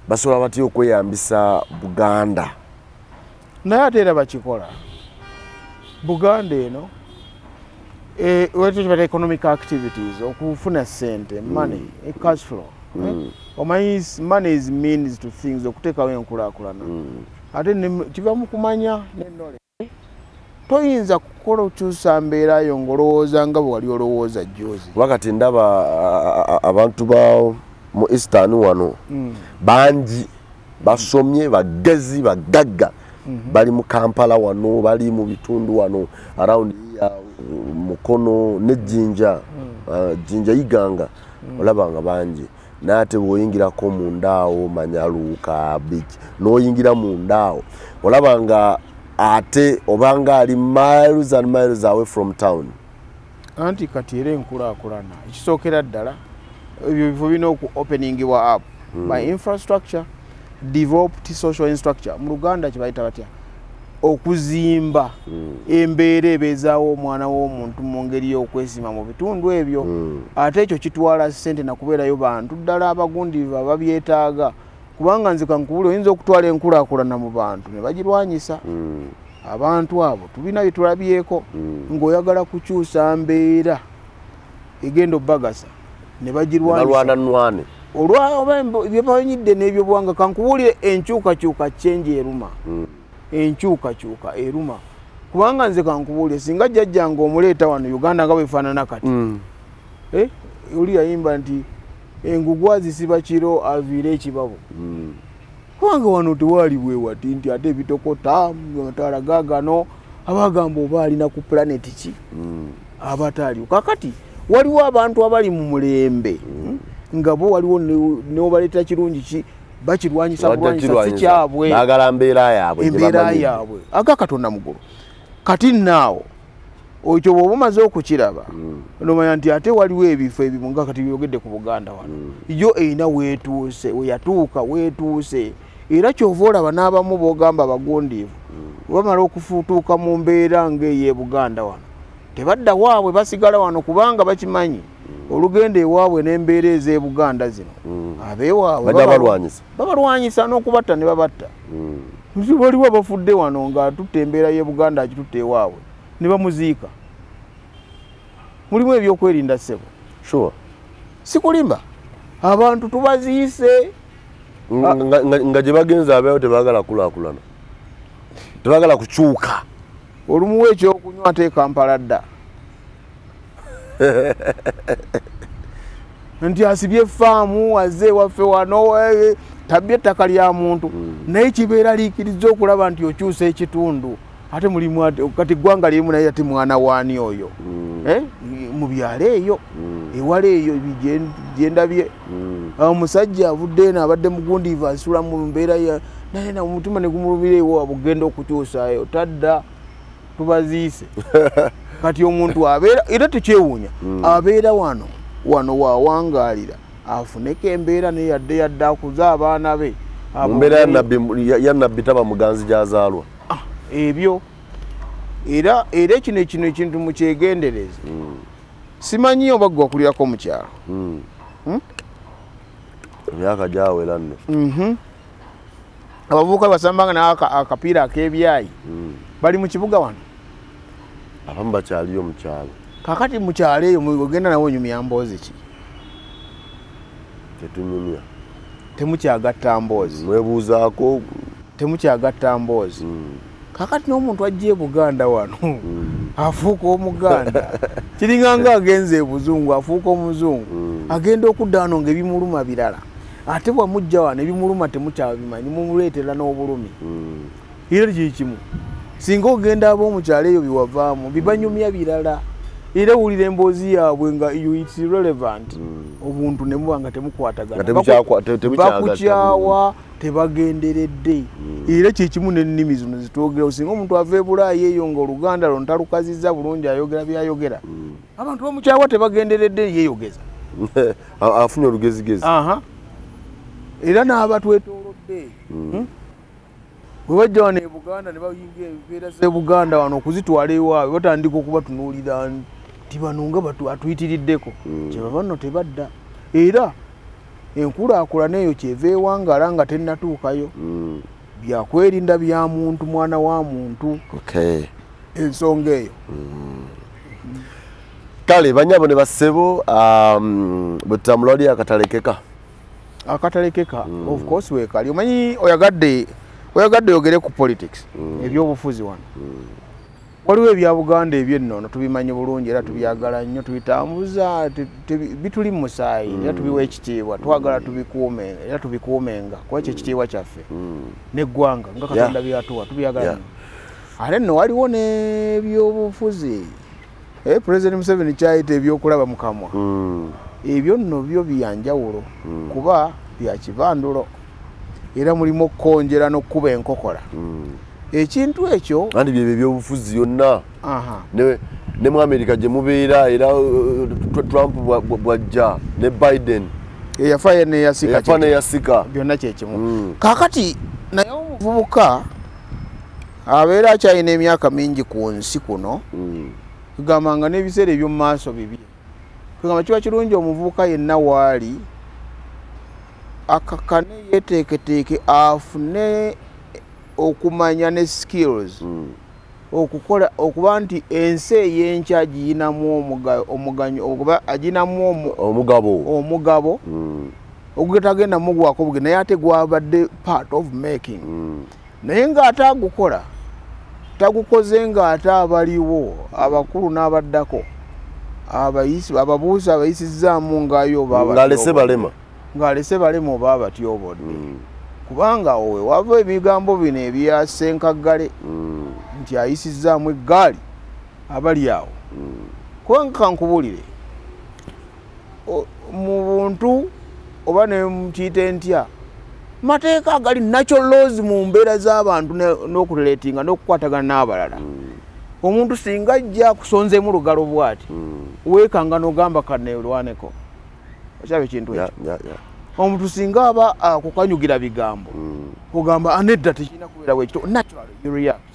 [SPEAKER 1] Basobola batya okweyambisa Buganda?
[SPEAKER 2] Naye ate era bakikola. Buganda eno wetukibata economic activities, okufuna ssente, money, cash flow. Omanyi money is means to things, okuteekawo enkulaakulana. Ate kiva mu kumanya n'ennole. Toyinza kukola okyusa mbeera yo ng'olowooza nga bwe wali olowooza jjoozi.
[SPEAKER 1] Wakati ndaba abantu bawo mu Eastern wano bangi basomye bagezi bagagga bali mu Kampala wano, bali mu bitundu wano around ya Mukono ne Jinja Jinja Iganga olabanga bangi. Nate bwoyingirako mundaawo Manyaluka Beach n'oyingira mundaawo olabanga ate obanga ali miles and miles away from town.
[SPEAKER 2] Anti kati era enkulaakulana ekisookera ddala ebyo bifo bina oku openingibwa up by infrastructure, developed social infrastructure. Mu Luganda kibayita batya? Okuzimba embeera ebeezaawo omwana w'omuntu mu ngeri y'okwesima mu bitundu ebyo. Ate ekyo kitwala ssente na kubeerayo bantu ddala abagundiva babyetaaga, kubanga nze kankubuli oyinza okutwala enkulaakulana mu bantu ne bagirwanyisa. Abantu abo tubina bye tulabyeko ng'oyagala kukyusa mbeera egenda obbagasa ne bagirwanyisa bye banyidde n'ebyo bwanga. Kankubuulire enkyukakyuka kyenje eruma. Enkyukakyuka eruma, kubanga nze kankubuulire singa jjajjange omuleeta wano Uganda nga bwefaanana kati oli yayimba nti engugwa zisiba kiro aviire ekibabo. Kubanga wano tewaali bwe wati nti ate ebitokota amataala gaagano abagamba oba alina ku planeti ki abataaliwo. Kakati waliwo abantu abali mu mulembe nga bo waliwo neobaleeta kirungi ki bakirwanyisa bulwanyisa si kyabwe,
[SPEAKER 1] baagala mbeera yaabwe
[SPEAKER 2] aga Katonda mugulu. Kati naawo ekyo bw'oba omaze okukiraba nomanya nti ate waliwo ebifo ebimu nga kati byogedde ku Buganda wano yo eyina weetuuse weyatuuka weetuuse. Era kyova olaba n'abamu boogamba abagundiivu bamala okufuutuuka mu mbeera ng'ey'e Buganda wano tebadda waabwe, basigala wano kubanga bakimanyi olugenda ewaabwe n'embeera ez'e Buganda zino abeewaabwe babalwanyisa n'okubatta ne babatta. Waliwo abafudde wano nga atutte embeera y'e Buganda agitutte ewaabwe ne bamuziika. Mulimu ebyokwerinda ssebo. Si kulimba abantu tubaziise
[SPEAKER 1] nga gye bagenze abeewo tebaagala kulaakulana, tebaagala kukyuka.
[SPEAKER 2] Olumuwa ekyokunywa ate Kampala dda nti asibye faamu azze waffe wano tabbye ettaka lya muntu naye kibeera liikiriza okulaba nti okyusa ekitundu. Ate mulimu kati eggwanga limu naye ate mwana waani oyo mu byalo eyo ewala eyo gyendabye omusajja avudde eno abadde mugundiivu asula mu mbeera naye omutima ne gumulumira ewo abugenda okukyusaayo tadda tubaziise. Kati omuntu abeera era tekyewuunya abeera wano waawangaalira afuneko embeera naye yadde akuza abaana be
[SPEAKER 1] mbeera ya nabbi taba muganzi gyazaalwa
[SPEAKER 2] ebyo. Era kino ekintu mukyegendereze. Simanyi oba gwe wakulirako mu kyalo
[SPEAKER 1] emyaka gyawera nno.
[SPEAKER 2] Abavubuka basambanga n'akapiira ak'ebyayi bali mu kibuga wano,
[SPEAKER 1] abamu bakyaliyo mu kyalo.
[SPEAKER 2] Kakati mu kyalo eyo ogenda nawo onyumya mboozi ki?
[SPEAKER 1] Tetunyumya.
[SPEAKER 2] Temukyagatta mboozi.
[SPEAKER 1] Mwebuuzaako.
[SPEAKER 2] Temukyagatta mboozi. Kakati n'omuntu ajja e Buganda wano afuuka Omuganda kiringanga agenze ebuzungu afuuka Omuzungu agenda okudda wano ng'ebimuluma birala. Ate bwamujja wano ebimuluma temukyabimanyi mumuleetera n'obulumi. Era kikimu singa ogenda ab'omukyalo eyo biwavaamu bibanyumya birala. Era wulira emboozi yaabwe nga it's irrelevant. Obuntu ne muba nga temukwatagana, bakukyawa tebagenderedde. Era kyekimu n'ennimi zino zitwogera. Singa omuntu ava e Bulaayi eyo nga Oluganda lwo ntalukazizza bulungi ayogera byayogera, abantu bamukyawa tebagenderedde yeeyogeza.
[SPEAKER 1] Afunye olugezigezi.
[SPEAKER 2] Era n'abatwetoolodde bwe bajja wano e Buganda ne bayingira ebibeera z'e Buganda wano okuzitwala ewaabwe batandika okubatunuulira tibanunga batu atuyitiriddeko kyebava nno tebadda era enkulaakulana eyo kyeva ewangala nga tennatuukayo byakwerinda bya muntu mwana wa muntu ensonga eyo
[SPEAKER 1] kale banyabo ne bassebo bwe tutambula wali akatalekeka
[SPEAKER 2] of course weekali omanyi oyagadde oyogere ku politics ebyobufuzi wano waliwo ebya Buganda ebyennono tubimanyi bulungi era tubyagala nnyo tubitambuza bituli mu musaayi era tubiwa ekitiibwa twagala tubikuume era tubikuumenga kuba ekyo ekitiibwa kyaffe n'eggwanga nga Katonda byatuwa tubyagala nnyo ate nno waliwo n'ebyobufuzi President Museveni kyayita ebyokulaba mu kamwa ebyo nno byo byanjawulo kuba bya kibandulo era mulimu okukonjera n'okkuba enkokola ekintu ekyo
[SPEAKER 1] kandi byebyo ebyobufuzi byonna ne mu America gye mubeera era Trump bwajja ne Biden
[SPEAKER 2] eyafa neyasika byonna kyekimu kaakati naye omuvubuka abeera akyalina emyaka mingi ku nsi kuno kugamba nga n'ebiseera eby'omu maaso bibi kugamba kiba kirungi omuvubuka yenna waali akakane yeteeketeeke afune okumanya ne skills okukola okuba nti ensi ey'enkya agiyinamu okuba agiyinamu omugabo ogutagenda mugwako buge naye ate gwabadde part of making naye ng'ate agukola tagukoze ng'ate abaliwo abakulu n'abaddako ababuuzi abayisizaamu ng'ayo ng'alese balema oba batyobodde kubanga owe wava ebigambo bino ebyasenkaggale nti ayisizaamu eggaali abali awo kubanga kankubulire mu buntu oba ne mukiyite ntya mateeka agali natural laws mu mbeera z'abantu n'okurelatinga n'okukwatagana n'abalala omuntu singa ajja kusonzeemu lugalo bw'ati weekanga n'ogamba kanneerwaneko okyaba ekintu ekyo omuntu singa aba akukanyugira bigambo kugamba anedda tekirina kubeerawo ekito natural you react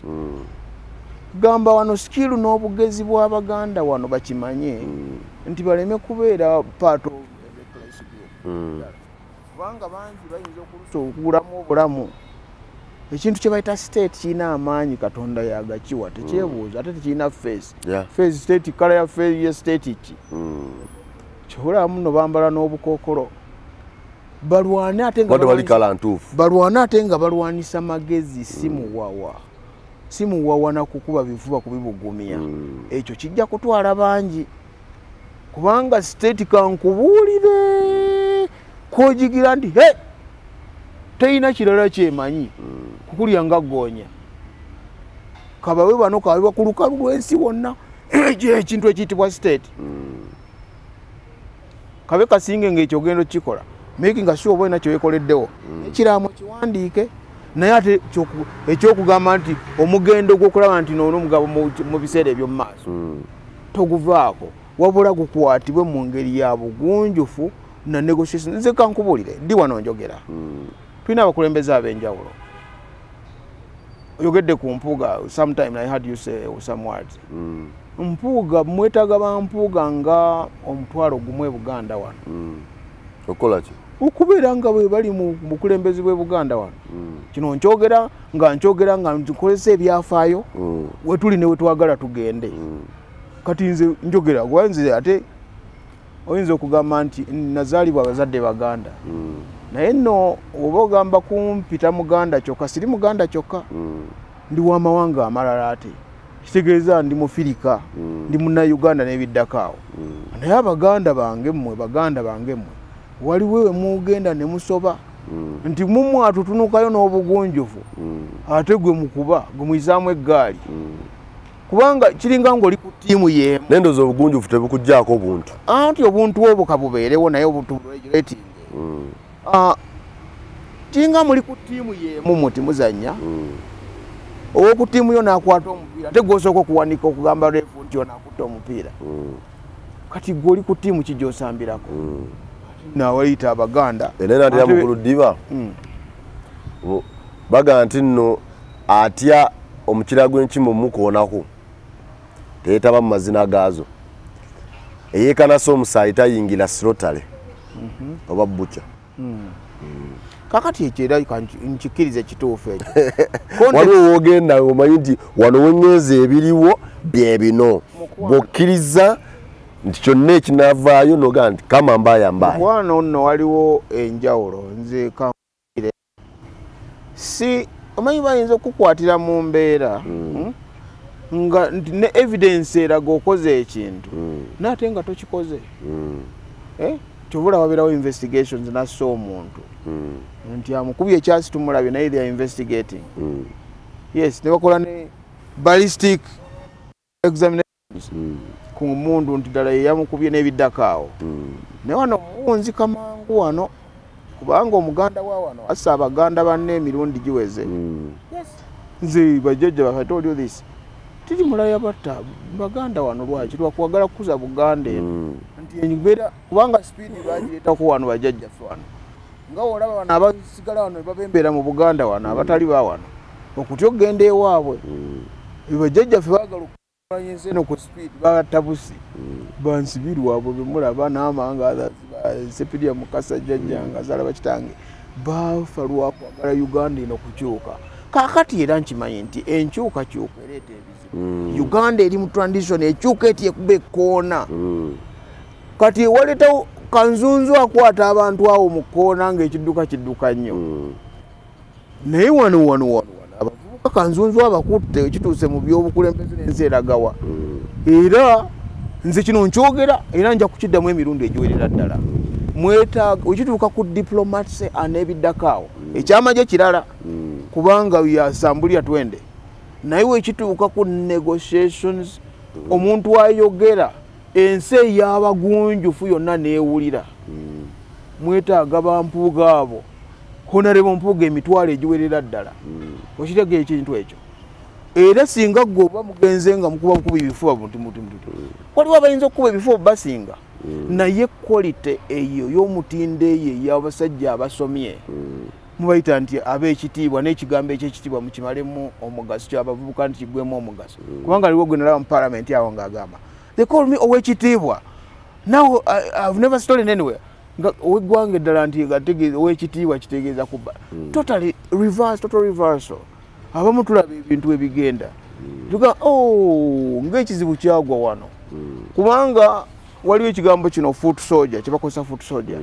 [SPEAKER 2] gamba wano skill n'obugezi bw'Abaganda wano bakimanye nti baleme kubeera part of the place kubanga bangi bayinza okulusuubulamu obulamu ekintu kye bayita state kirina amaanyi Katonda yagakiwa tekyebuuza ate tekirina face state kala ya face ya state ki kyobulamu nno bambala n'obukookolo balwane ate nga balwanisa magezi simuwawa na kukuba bifuba kubibugumya ekyo kijja kutwala bangi kubanga state kankubuulire kojigira nti teyina kirala kyemanyi kukulya nga ggoonya kabawe bano kawe ku lukalu lw'ensi wonna ekintu ekiyitibwa state kabe kasinge ng'ekyo ogenda okikola making sure oba nakyo wekoleddewo ekiraamo kiwandiike naye ate ekyokugamba nti omugendo gw'okulaba nti noono omugabo mu biseera eby'omu maaso toguvaako wabula gukwatibwe mu ngeri ya bugunjufu na negotiation nze kankubulire ndi wano njogera tulina abakulembeze ab'enjawulo oyogedde ku mpuuga sometime I heard you say some words mpuuga mwetaaga ba mpuuga nga omutwalo gumu e Buganda wano
[SPEAKER 1] okola ki
[SPEAKER 2] okubeera nga bwe bali mu bukulembeze bw'e Buganda wano kino nkyogera nga nkolesa ebyafaayo we tuli ne we twagala tugende kati nze njogera gwanze ate oyinza okugamba nti nazaalibwa abazadde Baganda naye nno oba ogamba kumpita Muganda kyokka siri Muganda kyokka ndi w'amawanga amalala ate kitegeeza ndi Mufirika ndi Munnayuganda n'ebiddako awo naye Baganda bange mmwe waliwo we mugenda ne musoba nti mumwe atutunukayo n'obugunjufu ate gwe mukuba gwe muyizaamu eggaali kubanga kiringa ng'oli ku ttiimu y'emu
[SPEAKER 1] n'endowooza obugunjufu tebukuggyako obuntu
[SPEAKER 2] anti obuntu obwo kabubeerewo naye obutubulating kiringa muli ku ttiimu y'emu muti muzannya ow'oku ttiimu yo n'akwata omupiira ate gw'osooka okuwanika okugamba refu nti ono akutte omupiira kati gw'oli ku ttiimu ki gy'osambirako nawayita Abaganda
[SPEAKER 1] era natera mukulu ddiba baga nti nno atya omukira gw'enkima omukoonako teetaba mu mazina gaazo eyekanasa omusaayi tayingira sirotale oba butcha.
[SPEAKER 2] Kakati ekyo era nkikiriza kituufu ekyo.
[SPEAKER 1] Waliwo wogenda omanyi nti wano wennyeza ebiriwo bye bino. Bw'okkiriza nti kyonna ekinaavaayo noga nti kama mbaaya mbaaya.
[SPEAKER 2] Wano nno waliwo enjawulo nze kankire. Si omanyi bayinza okukwatira mu mbeera nga ne evidence eraga okoze ekintu n'ate nga tokikoze. Kyobula wabeerawo investigations nassa omuntu nti amukubye ekyasi tumulabye naye they are investigating. Yes, ne bakola ne ballistic examinations ku mundu nti ddala ye yamukubye n'ebiddako awo. Ne wano muwunzi kamangu wano kubanga omuganda wa wano assa abaganda banne emirundi giweze. Nze bajjajja bafe told you this. Tiri mulaya batta baganda wano lwaki lwakwagala kukuza Buganda eno nti enyibeera kubanga speed bagireetako wano bajjajjaffe wano nga olaba wano abasigala wano babembeera mu Buganda wano abatali ba wano okutya okugenda ewaabwe bajjajjaffe baagala okumanyiza eno ku speed batabusi bansibirwabwe bemulaba n'amanga Sepidia Mukasa jjajjanga zalaba kitange bafa lwakwagala Uganda eno kukyuka. Kakati era nkimanyi nti enkyukakyuka ereeta ebizibu. Uganda eri mu transition ekyuka eti ekuba ekkoona. Kati waleetawo kanzunzu akwata abantu awo mu kkoona ng'ekidduka kidduka nnyo. Naye wano abavubuka kanzunzu abakutte ekituuse mu by'obukulembeze n'ensi eragawa. Era nze kino nkyogera era nja kukiddamu emirundi egiwerera ddala. Mwetaaga okituuka ku diplomats n'ebiddako awo. Ekyamagye kirala. Kubanga yasambulya twende naye wekituuka ku negotiations omuntu ayogera ensi ey'abagunjufu yonna neewulira. Mwetaaga bampuuga abo honorable mpuuga emitwalo egiwerera ddala. Okitegeera ekintu ekyo era singa gwe oba mugenze nga mukuba ebifuba waliwo abayinza okukuba ebifuba basinga naye quality eyo y'omutindo eyo ey'abasajja abasomye mubayita nti ab'ekitiibwa n'ekigambo eky'ekitiibwa mukimalemu omugaso ky'abavubuka nti kigwemu omugaso kubanga aliwo gwe nalaba mu parliament awo ng'agamba they call me ow'ekitiibwa. Now I've never stolen anywhere. Ow'eggwanga eddala nti ow'ekitiibwa kitegeeza kuba total reversal. Abamu tulaba ebintu ebigenda tuga ng'ekizibu kyagwa wano kubanga waliwo ekigambo kino foot soldier kyebakozesa foot soldier.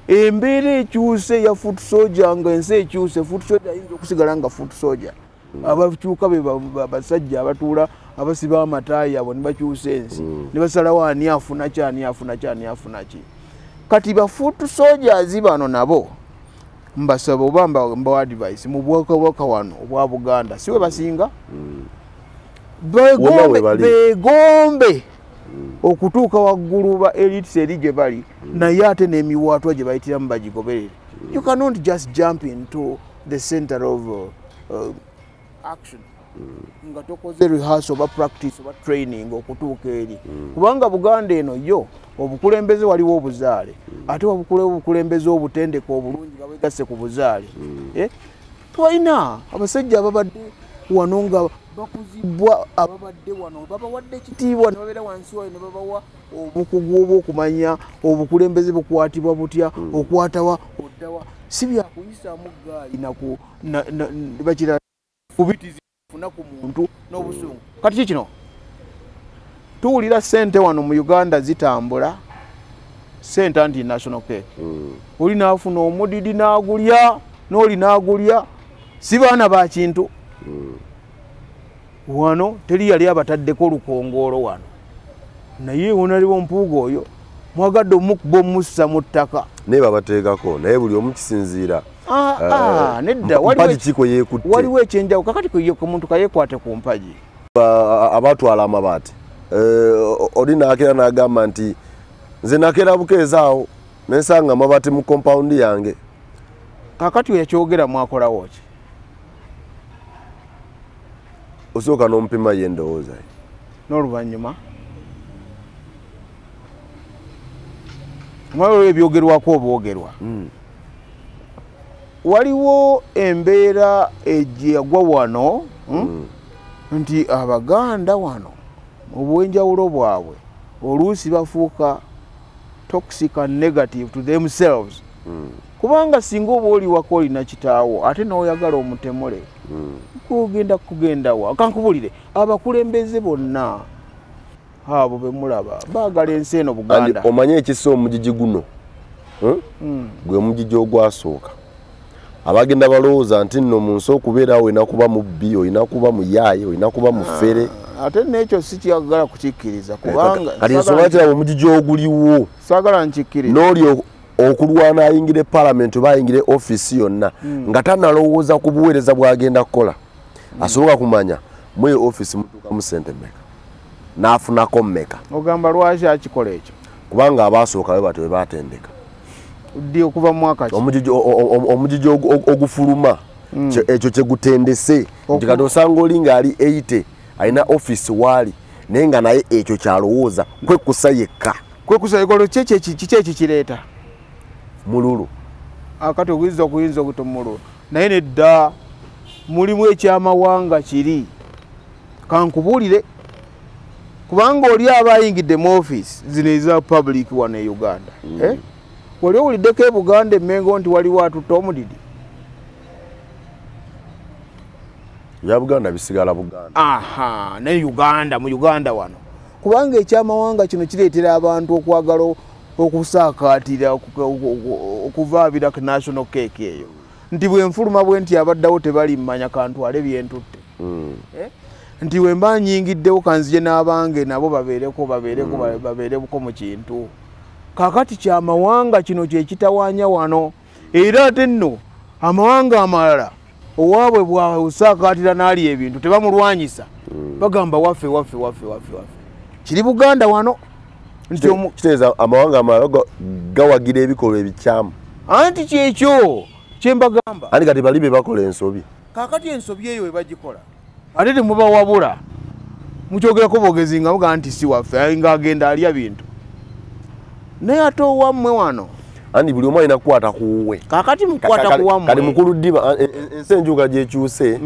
[SPEAKER 2] Embeera ekyuse ya foot soldier nga ensi ekyuse foot soldier ayinza okusigala nga foot soldier. Abakyuka be basajja abatuula abasiba amataayi abo ne bakyusa ensi ne basalawo ani afuna ki. Kati ba foot soldiers bano nabo mbasaba oba mbawa advice mu bwakabaka wano obwa Buganda siwe basinga begombe okutuuka waggulu ba elites eri gye bali naye ate n'emiwaatwa gye bayitiramu bagigoberere. You cannot just jump into the center of action nga tokoze rehearsal oba practice oba training okutuuka eri kubanga Buganda eno yo obukulembeze waliwo obuzaale ate obukulembeze obutendeka obulungi nga bwegasse ku buzaale. Twalina abasajja ababadde wano nga bakuzibwa ababadde wano babawadde ekitiibwa ne babeera wansi wayo ne babawa obukugu obw'okumanya obukulembeze bukwatibwa butya okwatawa oddawa si byakuyisaamu gaali bakira kubitizi funa ku muntu n'obusungu. Kati kikino tuwulira ssente wano mu Uganda zitambula ssente anti national cake oli naafuna omudidi n'agulya n'oli n'agulya si baana ba kintu. Wano teri yali abataddeko olukongoolo wano naye wonaliwo mpuuga oyo mwagadde omukuba omussa mu ttaka
[SPEAKER 1] naye babateekako naye buli omu kisinziira
[SPEAKER 2] nedda waliwo ekyenjawo kakati ku muntu kayeekwate ku mpagi
[SPEAKER 1] abatwala amabaati oli naakera n'agamba nti nze nakera bukeezi awo nensanga amabaati mu kompawundi yange.
[SPEAKER 2] Kakati we yakyogera mwakolawo ki?
[SPEAKER 1] Osooka n'omupima ye endowooza
[SPEAKER 2] n'oluvannyuma mwaliwo ebyogerwako obwogerwa. Waliwo embeera egyagwa wano nti Abaganda wano mu bwenjawulo bwabwe oluusi bafuuka toxic and negative to themselves. Kubanga singa oba oli wako olina kitaawo ate n'oyagala omutemule kugenda wa kankubulire abakulembeze bonna abo be mulaba baagala ensi eno Buganda.
[SPEAKER 1] Omanye ekisa omugigi guno gwe mugigi ogwasooka abagenda balowooza nti nno mu nsi okubeerawo olina kuba mubbi olina kuba muyaaye olina kuba mufere
[SPEAKER 2] ate n'ekyo si kyagala kukikkiriza kubanga
[SPEAKER 1] kati nsonga kiraba omugigi oguliwo
[SPEAKER 2] saagala nkikkiriza
[SPEAKER 1] n'oli okulwana ayingire parliament oba ayingire office yonna nga tanalowooza ku buweereza bwagenda kukola asobola kumanya mwe office mutuukamu sente mmeka n'afunako mmeka.
[SPEAKER 2] Ogamba lwaki akikola ekyo?
[SPEAKER 1] Kubanga abaasooka be batyo be baatendeka
[SPEAKER 2] ddi okuva mu mwaka ki
[SPEAKER 1] omugigi ogufuluma ekyo kye gutendese nti kati osanga oli ng'ali 80 alina office waali naye nga naye ekyo kyalowooza kwekusa yekka
[SPEAKER 2] kiki ekikireeta
[SPEAKER 1] mululu
[SPEAKER 2] akati okuyinza okutomululu naye nedda mulimu ekyamawanga kiri kankubuulire kubanga oli aba ayingidde mu office zino eza public wano e Uganda wali owuliddeko e Buganda emmengo nti waliwo atutta omudidi
[SPEAKER 1] ya Buganda bisigala Buganda
[SPEAKER 2] ne Uganda mu Uganda wano kubanga ekyamawanga kino kireetera abantu okwagala okusaakaatira okuvaabira ku national cake eyo nti bwenfuluma bwe nti abaddawo tebali mmanya kantwale byentutte nti bwe mba nyingiddewo kanzije n'abange nabo babeereko mu kintu kakati kyamawanga kino kyekitawaanya wano era ate nno amawanga amalala owaabwe bwausaakaatira n'ali ebintu tebamulwanyisa bagamba waffe kiri Buganda wano
[SPEAKER 1] kitegeeza amawanga amalala gawagira ebikolwa ebikyamu
[SPEAKER 2] anti kyekyo kyembagamba
[SPEAKER 1] anti kati bali be bakola ensobi
[SPEAKER 2] kakati ensobi eyo ebagikola ate temubawabula mukyogerako bogezi nga muga nti si waffe ng'agenda alya bintu naye ate owammwe wano
[SPEAKER 1] anti buli omu alina kukwata kuwuwe
[SPEAKER 2] kakati mukwata kuwammwe
[SPEAKER 1] kati mukulu ddiba ensi enjuga gyekyuse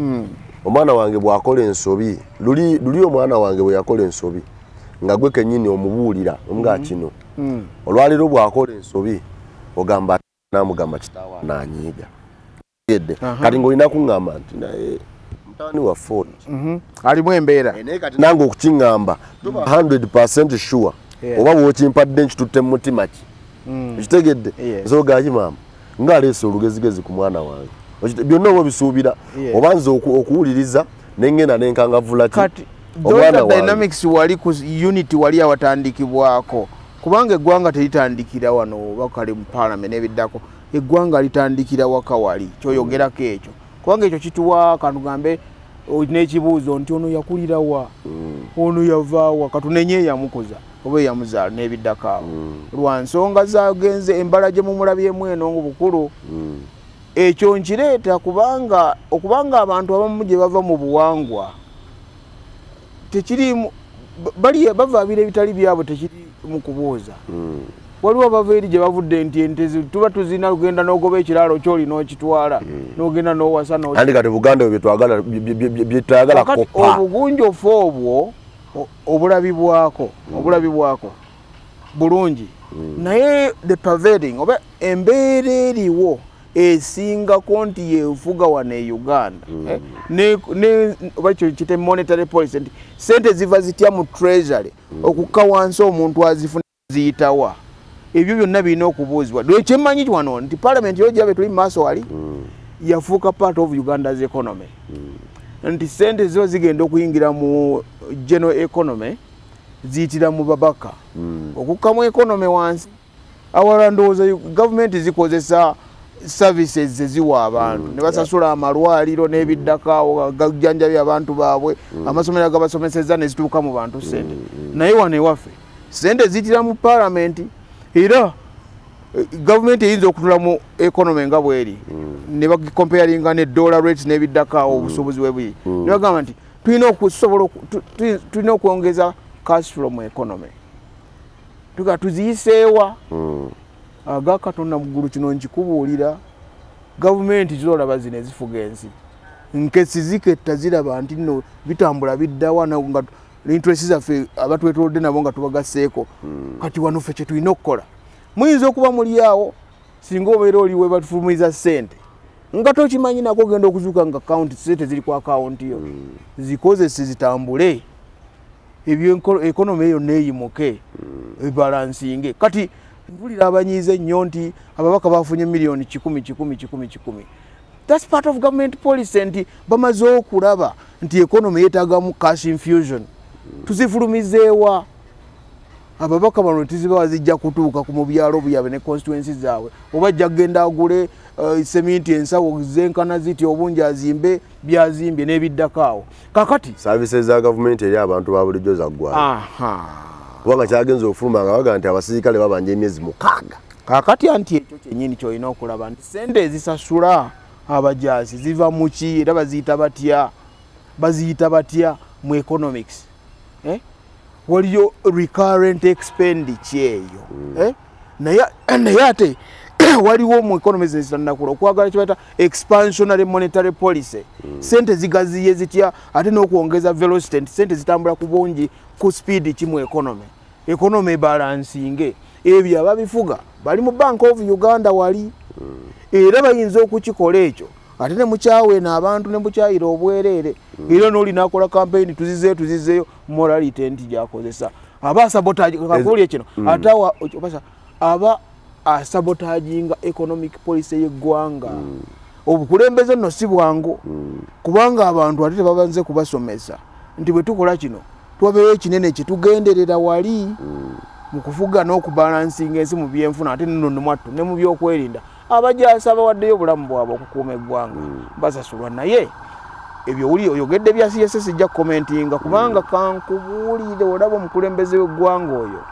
[SPEAKER 1] omwana wange bw'akola ensobi luli omwana wange bwe yakola ensobi nga gwe kennyini omubuulira omuga kino olwaliro bw'akola ensobi ogamba namugamba kitaawa nanyiiga kati ng'olina kuŋŋamba nti naye mutawani waffe oli
[SPEAKER 2] alimu embeera
[SPEAKER 1] kati nange okukiŋŋamba 100% sure oba bw'okimpadde nkitutte mu mutima ki ekitegedde nsoogaki maama ng'aleese olugezigezi ku mwana wange byonna oba bisuubira oba nze okuwuliriza nengenda nenkangavula ki
[SPEAKER 2] omwana wange dynamics wali ku unity wali awatandikibwako kubanga eggwanga teritandikira wano oba kale mu parliament ebiddako eggwanga litandikira waka wali kyoyogerako ekyo kubanga ekyo kituwa kantugambe n'ekibuuzo nti ono yakulirawa ono yavaawa katunenye eyamukuza oba eyamuzaala n'ebiddako awo lwa nsonga zagenze embala gye mumulabyemu eno bukulu ekyo nkireeta okubanga abantu abamu gye bava mu buwangwa tekiri bavaabira ebitali byabwe tekiri mu kubuuza waliwo abava eri gye bavudde nti ente tuba tuzina lugenda n'ogoba ekiraalo kyoli n'okitwala n'ogenda n'owasa
[SPEAKER 1] andi kati Buganda byetwagala koppa
[SPEAKER 2] obugunjofu obwo obulabibwako bulungi naye the pervading oba embeera eriwo esingako nti yefuga wano e Uganda oba ekyo kite monetary policy nti sente ziva zitya mu treasury okukka wansi omuntu azifuna ziyitawa ebyo byonna birina okubuuzibwa lwekyemanyi wano nti parliament yo gyabe tuli maaso wali yafuuka part of Uganda's economy nti sente zo zigenda okuyingira mu general economy ziyitira mu babaka okukka mu economy wansi awala ndowooza government zikozesa services ziwa abantu ne basasula amalwaliro n'ebiddakaawo gajjanjabya abantu baabwe amasomero agabasomeseza ne zituuka mu bantu sente naye wano ewaffe sente ziyitira mu parliament era government eyinza okutula mu economy nga bweri ne bakomparinga ne dollar rates n'ebiddakaawo obusuubuzi bwe buli ne bagamba nti tulina okwongeza cash flow mu economy tuziyiseewa aga Katonda muggulu kino nkikubuulira gavumenti zolaba zino ezifuga ensi nkesi ziketta ziraba nti nno bitambula biddawa nga interest zaffe abatwetolodde nabo nga tubagasseeko kati wano ffe kye tulina okukola muyinza okuba muli awo singa obeera oliwe batufulumiza ssente nga tokimanyi nako ogenda okuzuuka nga account ssente ziri ku account yo zikozese zitambule ebyo economy eyo neeyimuke ebalansinge kati mpulira abanyiize nnyo nti ababaka bafunye miliyoni 10. That's part of government policy nti bamaze okulaba nti economy yeetaagamu cash infusion tuzifulumizeewa ababaka bano tiziba zijja kutuuka ku mu byalo byabe ne constituencies zaabwe oba ajja kugenda agule seminti ensawo zenkana ziti obungi azimbe byazimbye n'ebiddakaawo kakati
[SPEAKER 1] services za government eri abantu ba bulijjo zaggwa kubanga kyagenza okufuluma nga baga nti abasirikale babanja emyezi 6
[SPEAKER 2] kakati anti ekyo kyennyini kyolina okulaba nti sente ezisasula abajaasi ziva mu ki era baziyita batya mu economics waliyo recurrent expenditure eyo naye ate waliwo mu economies ezitannakula okwagala kyebayita expansionary monetary policy sente zigaziye zitya ate n'okwongeza velocity sente zitambula ku bungi ku speed ki mu economy balansinge ebyo ababifuga bali mu Bank of Uganda wali era bayinza okukikola ekyo ate ne mukyaweena abantu ne mukyayira obwereere era n'oli nakola campaign tuzizeeyo morality nti gyakozesa aba sabotage kakuli kino atawa aba sabotaginga economic policy y'eggwanga obukulembeze nno si bwangu kubanga abantu ate babanze kubasomesa nti bwe tukola kino twabeeyo ekinene kitugenderera wali mu kufuga n'okubalansinga ensi mu byenfuna ate nno mwattu ne mu byokwerinda abajaasi abawaddeyo obulamu bwabwe okukuuma eggwanga basasulwa naye ebyo oli oyogedde bya CSS ejja commentinga kubanga kankubuulire olaba omukulembeze w'eggwanga oyo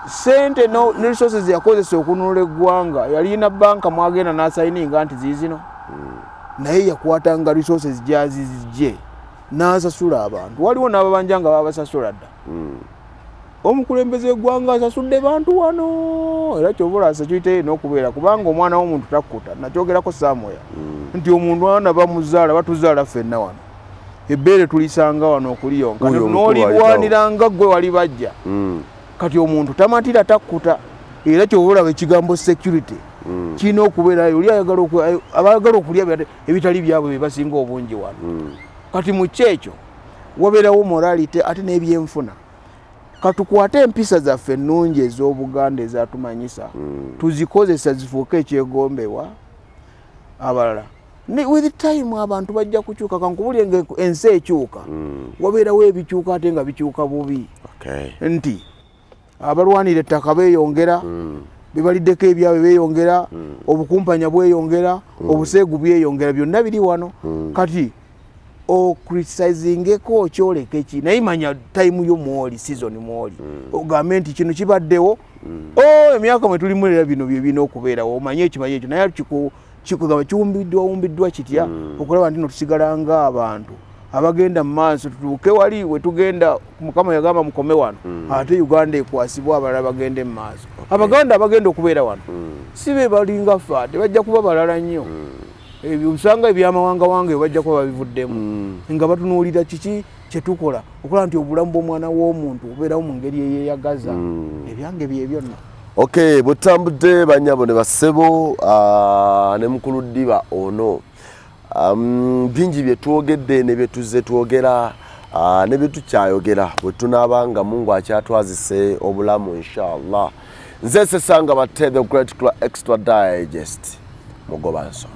[SPEAKER 2] sente no resources yakozesa okununula eggwanga yalina banka mwagenda n'asayininga nti ziizino naye yakwatanga resources gyazizije n'asasula abantu waliwo n'ababanja nga babasasula dda omukulembeze w'eggwanga asasudde bantu wano era kyobola asakiyite n'okubeera kubanga omwana w'omuntu takkuta nakyogerako Samuel nti omuntu wana bamuzaala batuzaala ffenna wano ebbeere tulisanga wano okuliyonka n'olirwanira nga ggwe wali bajja kati omuntu tamatira takkuta era kyobola ekigambo security kirina okubeerayo oli abayagala okulya ebitali byabwe bye basinga obungi wano kati mu kyekyo wabeerawo morality ate n'ebyenfuna katukwate empisa zaffe ennungi ez'Obuganda ezatumanyisa tuzikozesa zifuuke ekyegombewa abalala with time abantu bajja kukyuka kankubulye ensi ekyuka wabeerawo ebikyuka ate nga bikyuka bubi nti abalwanira ettaka beeyongera bibaliddeko ebyabwe beeyongera obukumpanya bweyongera obuseegu bweyongera byonna biri wano kati criticizingeko kyoleka ki naye manya time yo mwoli season mwoli ogambe nti kino kibaddewo emyaka mwe tulimu era bino bye bino okubeerawo omanye ekimanye ekyo naye kikugamba kiwumbiddwa kitya okulaba nti no tusigala nga abantu abagenda mu maaso tutuuke wali we tugenda Mukama yagamba mukome wano ate Uganda ekwasibwa abalala bagende mu maaso abaganda abagenda okubeera wano si be balinga ffe ate bajja kuba balala nnyo ebyo usanga ebyamawanga wange bajja kuba babivuddemu nga batunuulira kiki kyetukola okulaba nti obulamu bw'omwana w'omuntu obeerawo mu ngeri eyeeyagaza ebyange bye byonna
[SPEAKER 1] okay butambudde banyabo ne basebo ne mukulu ddiba ono bingi bye twogedde ne bye tuzze twogera ne bye tukyayogera bwe tunaabanga Mungu akyatwazise obulamu inshallah nze Sesanga Bate the Great Extra Digest mugobanso